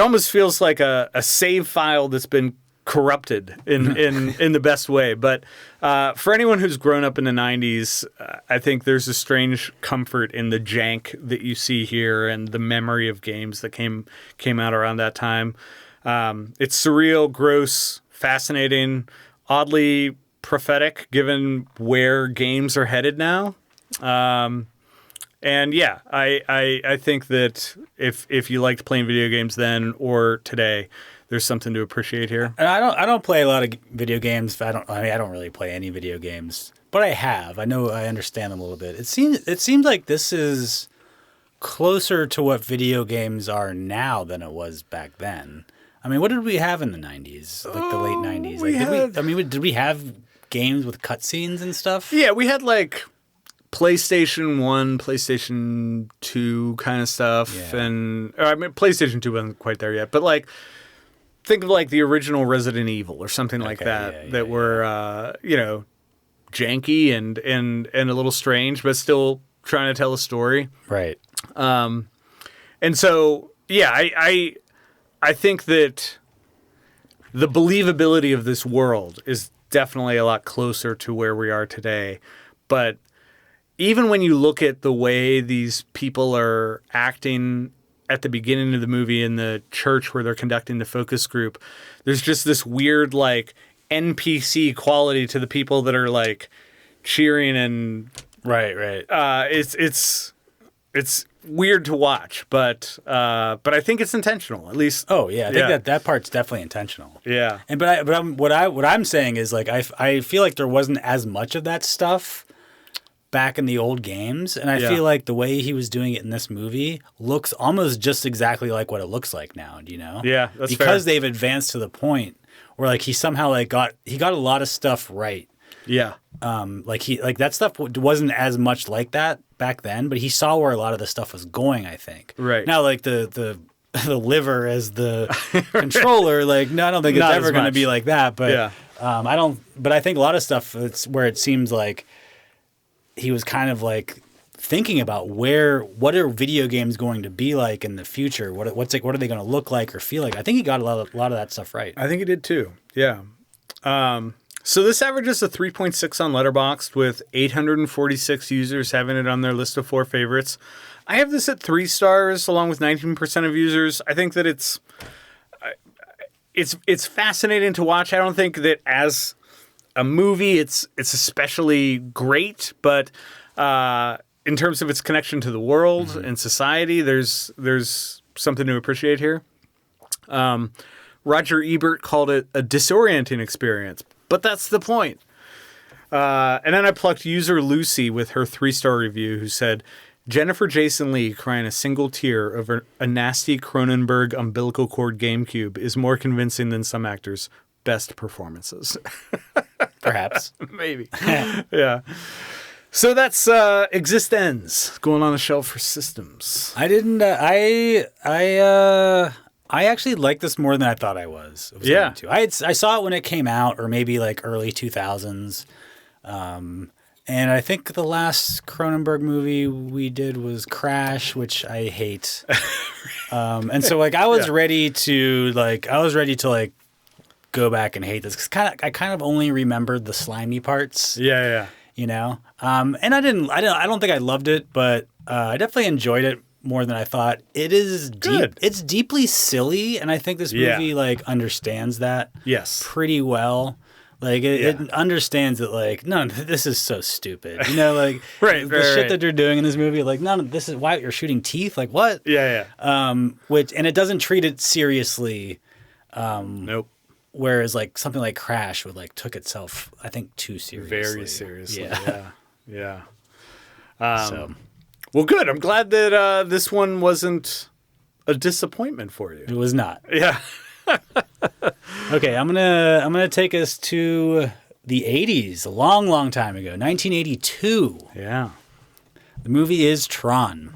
almost feels like a save file that's been corrupted in the best way. But for anyone who's grown up in the 90s, I think there's a strange comfort in the jank that you see here and the memory of games that came out around that time. It's surreal, gross, fascinating, oddly prophetic given where games are headed now. And yeah, I think that if you liked playing video games then or today, there's something to appreciate here. And I don't play a lot of video games. I don't really play any video games, but I have. I understand them a little bit. It seems like this is closer to what video games are now than it was back then. I mean, what did we have in the 90s? Like the late 90s? Did we have games with cutscenes and stuff? Yeah, we had like PlayStation 1, PlayStation 2 kind of stuff. Yeah. And PlayStation 2 wasn't quite there yet, but like think of like the original Resident Evil or something like that were janky and a little strange, but still trying to tell a story. Right. And so yeah, I think that the believability of this world is definitely a lot closer to where we are today. But even when you look at the way these people are acting at the beginning of the movie in the church where they're conducting the focus group, there's just this weird like NPC quality to the people that are like cheering and right. It's weird to watch, but I think it's intentional at least. Oh yeah, I think that part's definitely intentional. Yeah, and what I'm saying is like I feel like there wasn't as much of that stuff back in the old games, and I feel like the way he was doing it in this movie looks almost just exactly like what it looks like now. Do you know? Yeah, that's because fair. they've advanced to the point where like he somehow like got a lot of stuff right. Yeah. Like that stuff wasn't as much like that back then, but he saw where a lot of the stuff was going, I think. Right. Now, like the liver as the controller, like no, I don't think it's ever going to be like that. But But I think a lot of stuff it's where it seems like he was kind of like thinking about what are video games going to be like in the future? What are they going to look like or feel like? I think he got a lot of that stuff right. I think he did too. Yeah. So this averages a 3.6 on Letterboxd with 846 users having it on their list of 4 favorites. I have this at 3 stars along with 19% of users. I think that it's fascinating to watch. I don't think that as a movie it's especially great, but in terms of its connection to the world and society, there's something to appreciate here. Roger Ebert called it a disorienting experience, but that's the point. And then I plucked user Lucy with her 3-star review who said, Jennifer Jason Leigh crying a single tear over a nasty Cronenberg umbilical cord GameCube is more convincing than some actors' best performances. Perhaps. Maybe. Yeah. So that's eXistenZ going on the shelf for systems. I didn't. I actually like this more than I thought I was. Yeah. I saw it when it came out, or maybe like early 2000s. And I think the last Cronenberg movie we did was Crash, which I hate. And so like I was ready to go back and hate this because I kind of only remembered the slimy parts. Yeah. You know, and I don't think I loved it, but I definitely enjoyed it more than I thought. It is good. It's deeply silly, and I think this movie like understands that pretty well. Like it understands that like none of this is so stupid. You know, like the shit that they're doing in this movie, like none of this is why you're shooting teeth. Like what? Yeah. And it doesn't treat it seriously. Nope. Whereas like something like Crash would like took itself, I think, too seriously. Very seriously. Yeah. Well, good. I'm glad that this one wasn't a disappointment for you. It was not. Yeah. Okay, I'm gonna take us to the 80s, a long, long time ago, 1982. Yeah. The movie is Tron.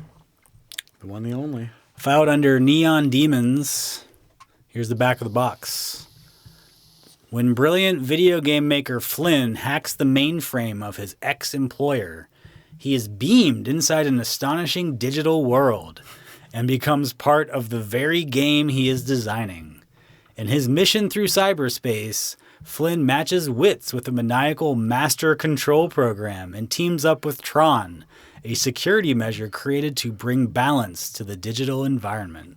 The one, the only. Filed under Neon Demons. Here's the back of the box. When brilliant video game maker Flynn hacks the mainframe of his ex-employer, he is beamed inside an astonishing digital world and becomes part of the very game he is designing. In his mission through cyberspace, Flynn matches wits with a maniacal master control program and teams up with Tron, a security measure created to bring balance to the digital environment.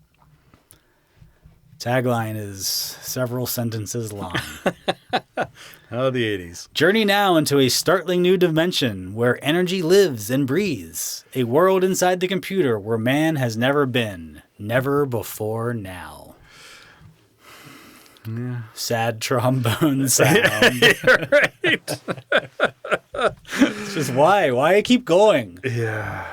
Tagline is several sentences long. Oh, the 80s. Journey now into a startling new dimension where energy lives and breathes. A world inside the computer where man has never been. Never before now. Yeah. Sad trombone sound. You're right. It's just why? Why keep going? Yeah.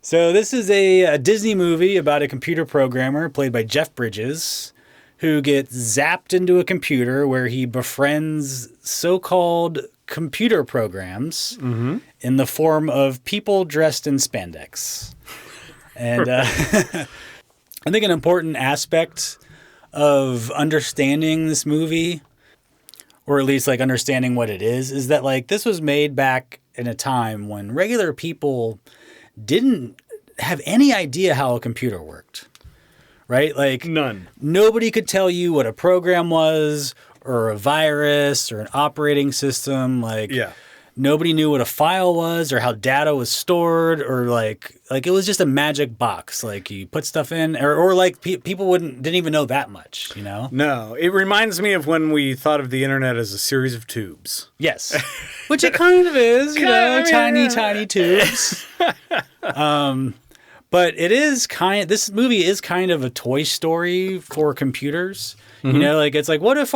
So this is a Disney movie about a computer programmer played by Jeff Bridges who gets zapped into a computer where he befriends so-called computer programs in the form of people dressed in spandex. And I think an important aspect of understanding this movie, or at least like understanding what it is that like this was made back in a time when regular people didn't have any idea how a computer worked, right? Like None. Nobody could tell you what a program was or a virus or an operating system. Like nobody knew what a file was or how data was stored or like it was just a magic box. Like you put stuff in or like people didn't even know that much, you know? No, it reminds me of when we thought of the internet as a series of tubes. Yes. Which it kind of is, you know, tiny tubes. But it is this movie is kind of a Toy Story for computers. You know, like it's like, what if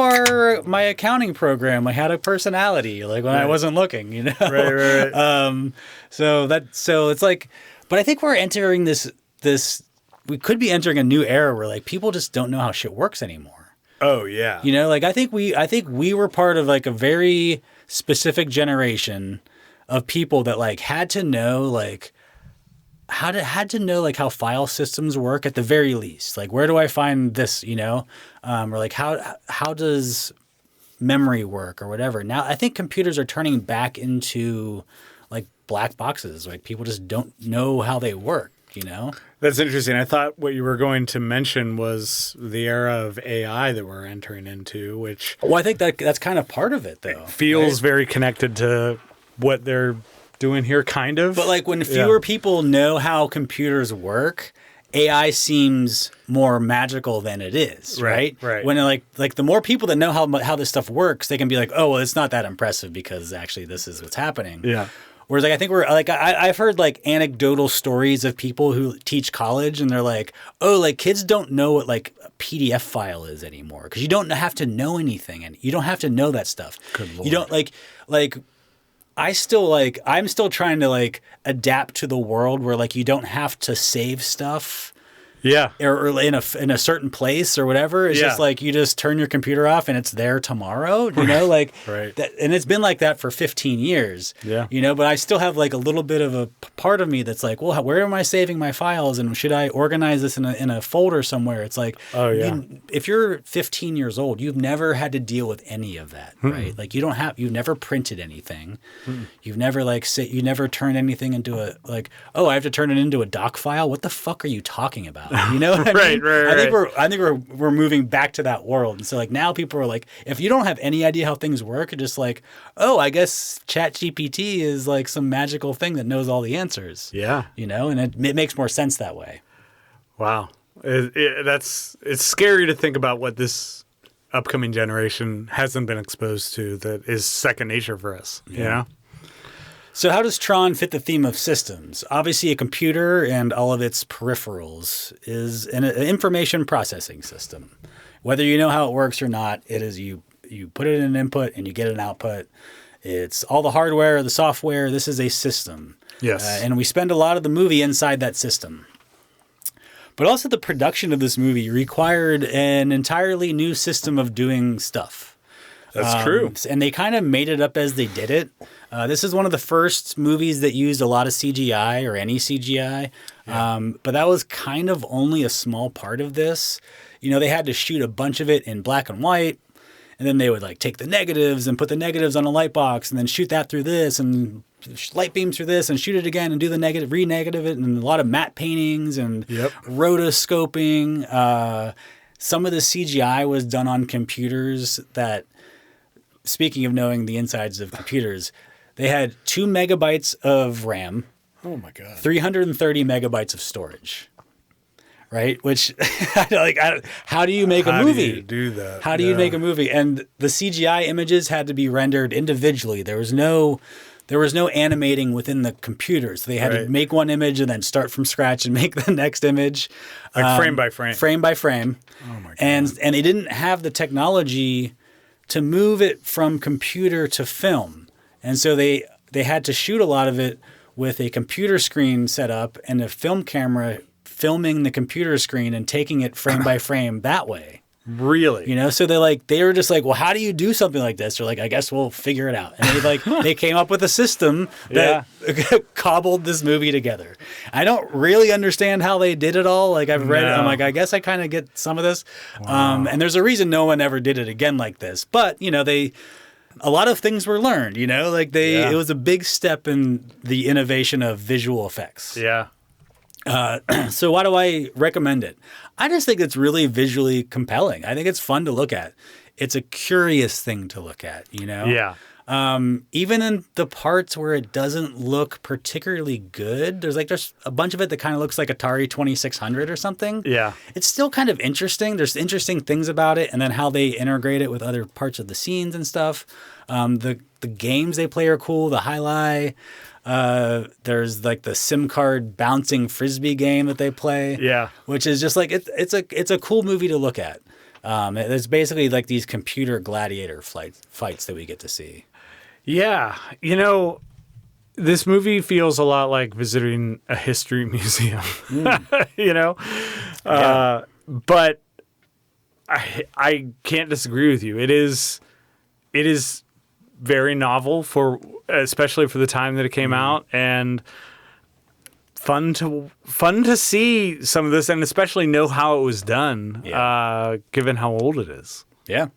my accounting program had a personality, like when I wasn't looking, you know? Right. So it's like, but I think we're entering this, we could be entering a new era where like people just don't know how shit works anymore. Oh yeah. You know, like I think we were part of like a very specific generation of people that like had to know like had to know like how file systems work at the very least. Like where do I find this, you know? Or like how does memory work or whatever. Now I think computers are turning back into like black boxes. Like people just don't know how they work, you know? That's interesting. I thought what you were going to mention was the era of AI that we're entering into, which Well, I think that's kind of part of it though. feels very connected to what they're doing here, kind of. But like when fewer people know how computers work, AI seems more magical than it is, right? Right. When like the more people that know how this stuff works, they can be like, oh, well, it's not that impressive because actually this is what's happening. Yeah. Whereas like I think we're like I've heard like anecdotal stories of people who teach college and they're like, oh, like kids don't know what like a PDF file is anymore because you don't have to know anything and you don't have to know that stuff. Good Lord. You don't like. I'm still trying to like adapt to the world where like you don't have to save stuff. Yeah. Or in a certain place or whatever. It's just like you just turn your computer off and it's there tomorrow, you know, like that, and it's been like that for 15 years. Yeah. You know, but I still have like a little bit of a part of me that's like, well, where am I saving my files and should I organize this in a folder somewhere? It's like, oh yeah. If you're 15 years old, you've never had to deal with any of that, right? Like you've never printed anything. You've never you never turned anything into I have to turn it into a doc file. What the fuck are you talking about? You know what I mean? Right. I think we're moving back to that world. And so like now people are like, if you don't have any idea how things work, you're just like, oh, I guess ChatGPT is like some magical thing that knows all the answers. Yeah. You know, and it makes more sense that way. Wow. It's scary to think about what this upcoming generation hasn't been exposed to that is second nature for us. You know? So how does Tron fit the theme of systems? Obviously, a computer and all of its peripherals is an information processing system. Whether you know how it works or not, it is you put it in an input and you get an output. It's all the hardware, the software. This is a system. Yes. And we spend a lot of the movie inside that system. But also the production of this movie required an entirely new system of doing stuff. That's true. And they kind of made it up as they did it. This is one of the first movies that used a lot of CGI or any CGI. Yeah. But that was kind of only a small part of this. You know, they had to shoot a bunch of it in black and white. And then they would like take the negatives and put the negatives on a light box and then shoot that through this and light beam through this and shoot it again and do the negative, re-negative it, and a lot of matte paintings and rotoscoping. some of the CGI was done on computers that, speaking of knowing the insides of computers, they had 2 megabytes of RAM. Oh my God. 330 megabytes of storage. Right? Which, how do you make a movie? How do you do that? How do you make a movie? And the CGI images had to be rendered individually. There was no animating within the computers. They had to make one image and then start from scratch and make the next image. Like frame by frame. Frame by frame. Oh my God. And they didn't have the technology to move it from computer to film. And so they had to shoot a lot of it with a computer screen set up and a film camera filming the computer screen and taking it frame by frame that way. Really? You know, so they were just like, well, how do you do something like this? They're like, I guess we'll figure it out. And they came up with a system that cobbled this movie together. I don't really understand how they did it all. Like I've read it. I'm like, I guess I kind of get some of this. Wow. And there's a reason no one ever did it again like this. But, you know, a lot of things were learned, you know, like it was a big step in the innovation of visual effects. Yeah. So why do I recommend it? I just think it's really visually compelling. I think it's fun to look at. It's a curious thing to look at, you know? Yeah. Even in the parts where it doesn't look particularly good, there's a bunch of it that kind of looks like Atari 2600 or something. Yeah. It's still kind of interesting. There's interesting things about it, and then how they integrate it with other parts of the scenes and stuff. The games they play are cool. The highlight. There's like the SIM card bouncing frisbee game that they play. Yeah. Which is just like it's a cool movie to look at. It's basically like these computer gladiator fights that we get to see. Yeah. You know, this movie feels a lot like visiting a history museum. You know? But I can't disagree with you. It is very novel especially for the time that it came out, and fun to see some of this, and especially know how it was done, given how old it is. Yeah.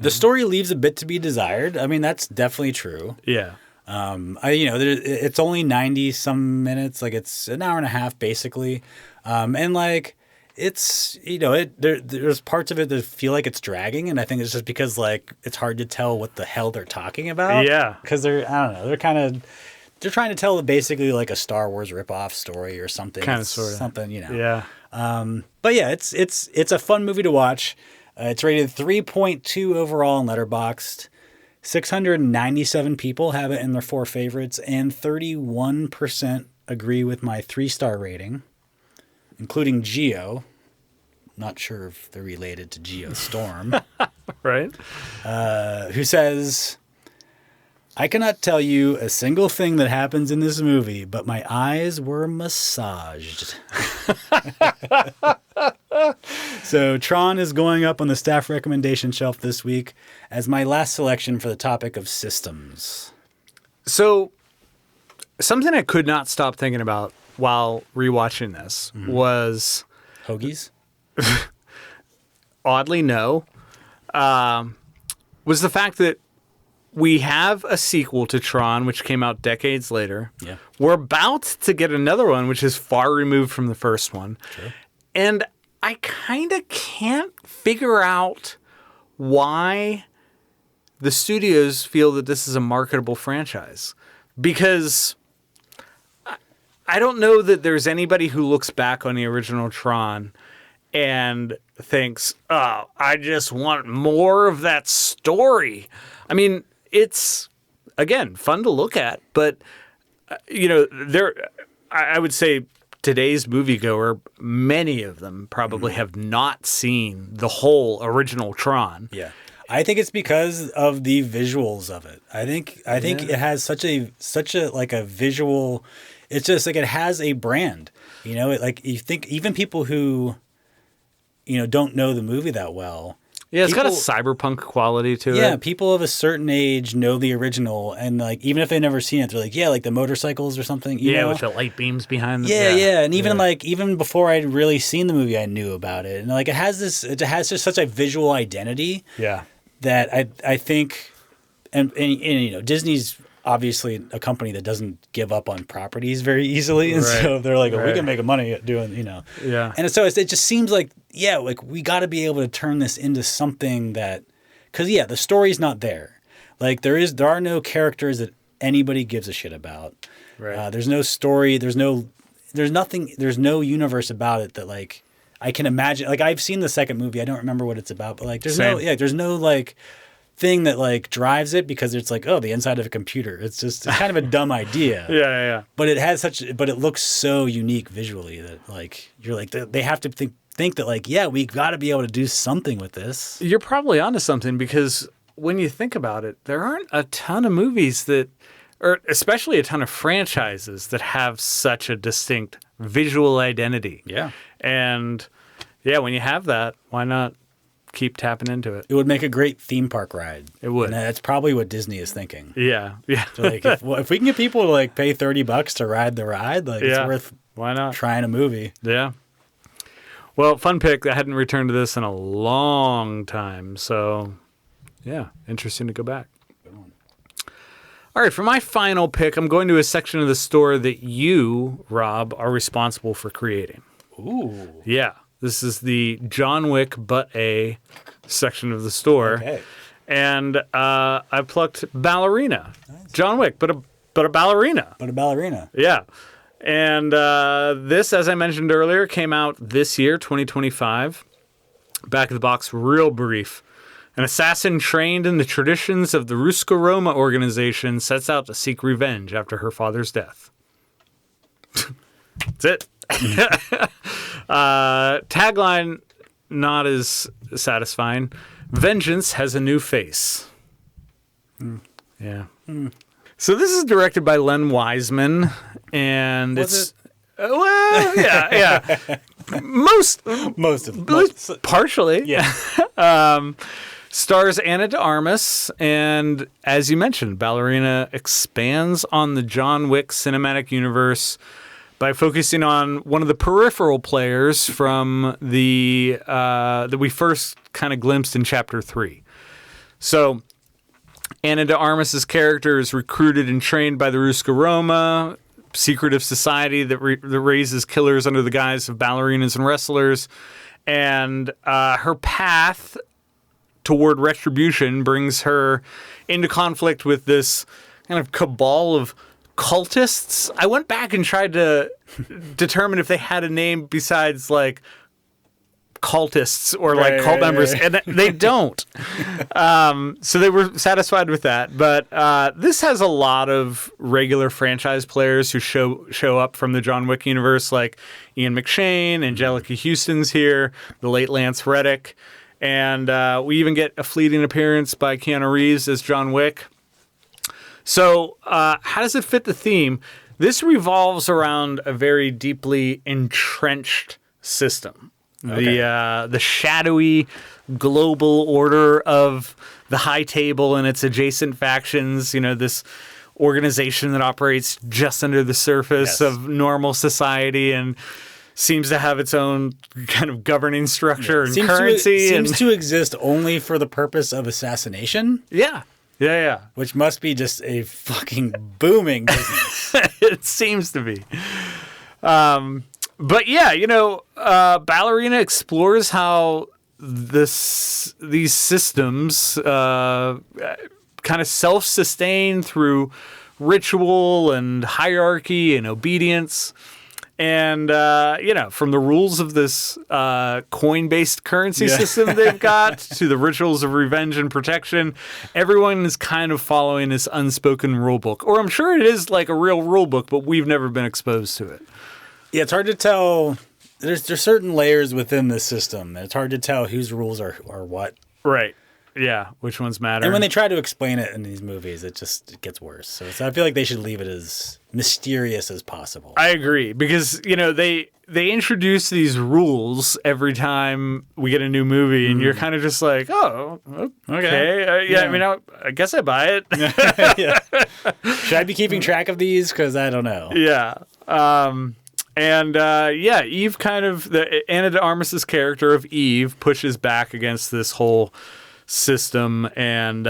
The story leaves a bit to be desired. I mean, that's definitely true. Yeah. It's only 90 some minutes, like it's an hour and a half basically. And like it's, there's parts of it that feel like it's dragging, and I think it's just because like it's hard to tell what the hell they're talking about. Yeah. Because they're trying to tell basically like a Star Wars ripoff story or something. Kind of sort of. Something, Yeah. But yeah, it's a fun movie to watch. It's rated 3.2 overall in Letterboxd. 697 people have it in their 4 favorites, and 31% agree with my 3-star rating, including Geo. Not sure if they're related to Geostorm. Right. Who says, I cannot tell you a single thing that happens in this movie, but my eyes were massaged. So Tron is going up on the staff recommendation shelf this week as my last selection for the topic of systems. So something I could not stop thinking about while rewatching this was... Hoagies? Oddly, no. Was the fact that we have a sequel to Tron, which came out decades later. Yeah. We're about to get another one, which is far removed from the first one. Sure. And I kind of can't figure out why the studios feel that this is a marketable franchise. Because I don't know that there's anybody who looks back on the original Tron and thinks, oh, I just want more of that story. I mean, it's, again, fun to look at, but, I would say today's moviegoer, many of them probably have not seen the whole original Tron. Yeah. I think it's because of the visuals of it. I think it has such a like a visual, it's just like it has a brand, like you think even people who, don't know the movie that well. Yeah, it's got a cyberpunk quality to it. Yeah, people of a certain age know the original, and like even if they've never seen it, they're like, yeah, like the motorcycles or something. You know? With the light beams behind them. Yeah, and even before I'd really seen the movie, I knew about it, and like it has just such a visual identity. Yeah, that I think, and Disney's obviously a company that doesn't give up on properties very easily, and so they're like, we can make money doing, Yeah, and so it just seems like yeah, like we got to be able to turn this into something that, because yeah, the story's not there. Like there are no characters that anybody gives a shit about. Right. There's no story. There's nothing. There's no universe about it that like I can imagine. Like I've seen the second movie. I don't remember what it's about, but like there's no like thing that like drives it because it's like, oh, the inside of a computer. It's kind of a dumb idea. Yeah. But it looks so unique visually that like you're like they have to think that like, yeah, we got to be able to do something with this. You're probably onto something because when you think about it, there aren't a ton of movies that, or especially a ton of franchises that have such a distinct visual identity. Yeah. And yeah, when you have that, why not keep tapping into it? It would make a great theme park ride. It would. And that's probably what Disney is thinking. Yeah. So like, if we can get people to like pay $30 to ride the ride, like it's worth why not trying a movie. Yeah. Well, fun pick. I hadn't returned to this in a long time, so yeah, interesting to go back. All right, for my final pick, I'm going to a section of the store that you, Rob, are responsible for creating. Ooh. Yeah, this is the John Wick but a section of the store. Okay. And I plucked Ballerina. Nice. John Wick, but a ballerina. But a ballerina. Yeah. And this, as I mentioned earlier, came out this year, 2025. Back of the box, real brief. An assassin trained in the traditions of the Ruska Roma organization sets out to seek revenge after her father's death. That's it. Tagline, not as satisfying. Vengeance has a new face. Yeah. So this is directed by Len Wiseman, and well, yeah. Most partially. Yeah. Stars Ana de Armas, and as you mentioned, Ballerina expands on the John Wick cinematic universe by focusing on one of the peripheral players from the that we first kind of glimpsed in Chapter 3. So Ana de Armas' character is recruited and trained by the Ruska Roma, secretive society that raises killers under the guise of ballerinas and wrestlers. And her path toward retribution brings her into conflict with this kind of cabal of cultists. I went back and tried to determine if they had a name besides like cultists or like cult members, and they don't. So they were satisfied with that. But this has a lot of regular franchise players who show up from the John Wick universe, like Ian McShane, Angelica Houston's here, the late Lance Reddick, and we even get a fleeting appearance by Keanu Reeves as John Wick. So how does it fit the theme? This revolves around a very deeply entrenched system. Okay. The shadowy global order of the High Table and its adjacent factions, this organization that operates just under the surface of normal society and seems to have its own kind of governing structure and currency. Seems to exist only for the purpose of assassination. Yeah. Which must be just a fucking booming business. It seems to be. But yeah, Ballerina explores how these systems kind of self-sustain through ritual and hierarchy and obedience. And, from the rules of this coin-based currency system they've got to the rituals of revenge and protection, everyone is kind of following this unspoken rule book. Or I'm sure it is like a real rule book, but we've never been exposed to it. Yeah, it's hard to tell. There's certain layers within the system. It's hard to tell whose rules are what. Right. Yeah, which ones matter. And when they try to explain it in these movies, it gets worse. So I feel like they should leave it as mysterious as possible. I agree, because, they introduce these rules every time we get a new movie, and you're kind of just like, oh, okay. I guess I buy it. Yeah. Should I be keeping track of these? Because I don't know. Yeah. Eve kind of, Ana de Armas' character of Eve pushes back against this whole system, and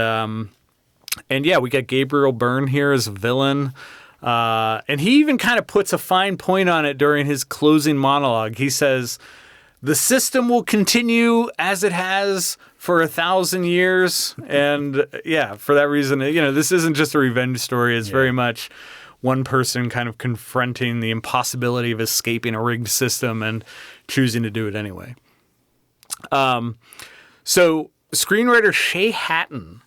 we got Gabriel Byrne here as a villain, and he even kind of puts a fine point on it during his closing monologue. He says, the system will continue as it has for 1,000 years. And yeah, for that reason, this isn't just a revenge story. It's very much one person kind of confronting the impossibility of escaping a rigged system and choosing to do it anyway. So screenwriter Shay Hatton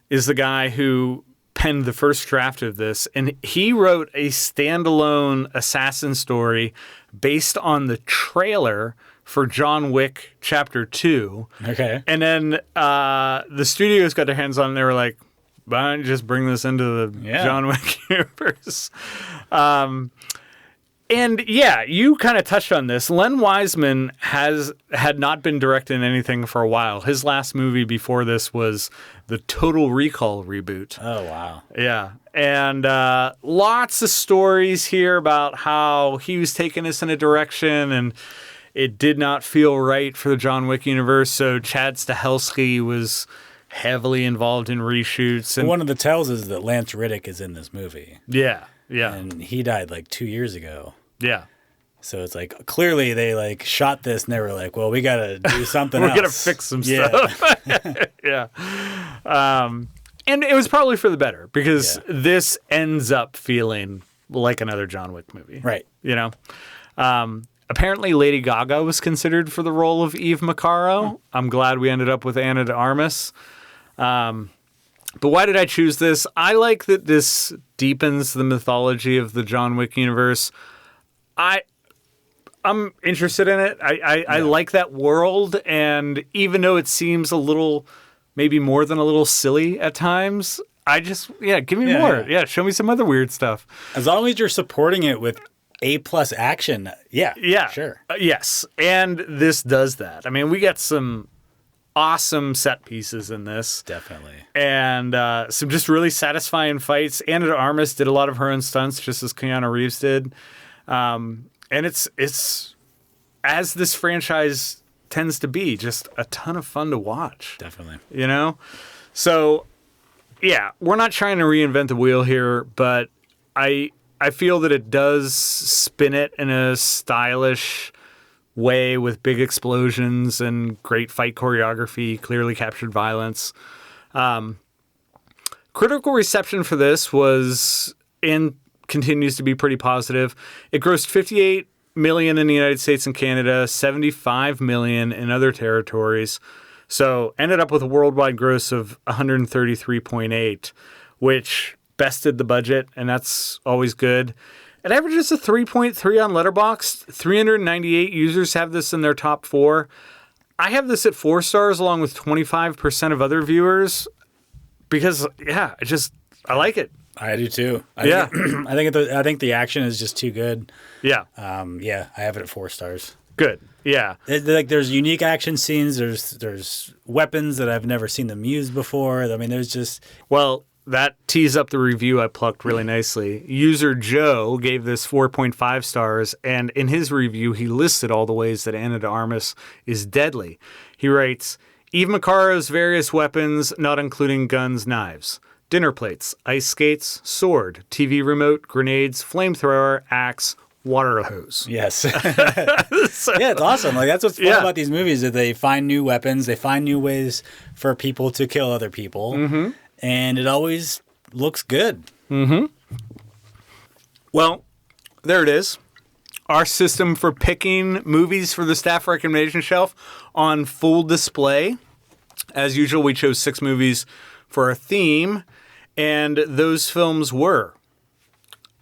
is the guy who penned the first draft of this, and he wrote a standalone assassin story based on the trailer for John Wick Chapter 2. Okay. And then the studios got their hands on it, and they were like, why don't you just bring this into the John Wick universe? And yeah, you kind of touched on this. Len Wiseman had not been directing anything for a while. His last movie before this was the Total Recall reboot. Oh, wow. Yeah. And lots of stories here about how he was taking us in a direction and it did not feel right for the John Wick universe. So Chad Stahelski was heavily involved in reshoots. And one of the tells is that Lance Reddick is in this movie. Yeah. Yeah. And he died like 2 years ago. Yeah. So it's like, clearly they like shot this and they were like, well, we got to do something else. We're going to fix some stuff. Yeah. And it was probably for the better because this ends up feeling like another John Wick movie. Right. Apparently Lady Gaga was considered for the role of Eve Macaro. I'm glad we ended up with Ana de Armas. But why did I choose this? I like that this deepens the mythology of the John Wick universe. I'm interested in it. I like that world, and even though it seems a little, maybe more than a little silly at times, I just, give me more. Yeah, show me some other weird stuff. As long as you're supporting it with A+ action, sure. Yes, and this does that. I mean, we got some awesome set pieces in this. Definitely. And some just really satisfying fights. Ana de Armas did a lot of her own stunts, just as Keanu Reeves did. And it's as this franchise tends to be, just a ton of fun to watch. Definitely. So, yeah, we're not trying to reinvent the wheel here, but I feel that it does spin it in a stylish way with big explosions and great fight choreography, clearly captured violence. Critical reception for this was and continues to be pretty positive. It grossed $58 million in the United States and Canada, $75 million in other territories. So ended up with a worldwide gross of 133.8, which bested the budget, and that's always good. It averages a 3.3 on Letterboxd. 398 users have this in their top 4. I have this at 4 stars along with 25% of other viewers because, I like it. I do too. I think the action is just too good. Yeah. I have it at 4 stars. Good. Yeah. There's unique action scenes. There's weapons that I've never seen them use before. I mean, there's just... Well, that tees up the review I plucked really nicely. User Joe gave this 4.5 stars, and in his review, he listed all the ways that Ana de Armas is deadly. He writes, Eve Macaro's various weapons, not including guns, knives. Dinner plates, ice skates, sword, TV remote, grenades, flamethrower, axe, water hose. Yes. It's awesome. Like that's what's fun about these movies, that they find new weapons, they find new ways for people to kill other people, and it always looks good. Well, there it is. Our system for picking movies for the staff recommendation shelf on full display. As usual, we chose 6 movies for our theme, and those films were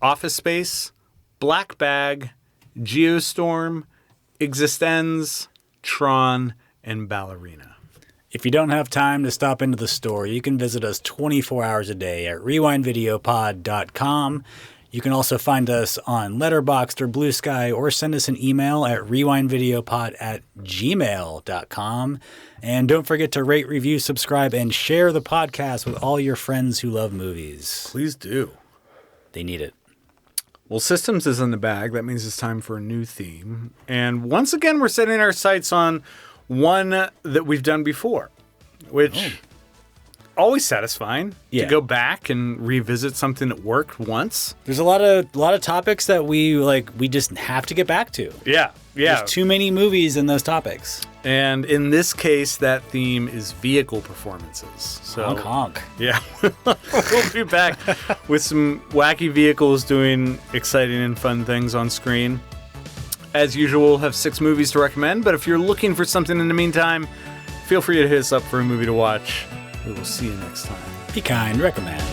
Office Space, Black Bag, Geostorm, eXistenZ, Tron, and Ballerina. If you don't have time to stop into the store, you can visit us 24 hours a day at rewindvideopod.com. You can also find us on Letterboxd or Blue Sky, or send us an email at rewindvideopod@gmail.com. And don't forget to rate, review, subscribe, and share the podcast with all your friends who love movies. Please do. They need it. Well, Systems is in the bag. That means it's time for a new theme. And once again, we're setting our sights on one that we've done before, which always satisfying Yeah. to go back and revisit something that worked once. There's a lot of topics that we just have to get back to. Yeah. There's too many movies in those topics. And in this case, that theme is vehicle performances. So, Honk honk. yeah, we'll be back with some wacky vehicles doing exciting and fun things on screen. As usual, we'll have 6 movies to recommend, but if you're looking for something in the meantime, feel free to hit us up for a movie to watch. We will see you next time. Be kind, recommend.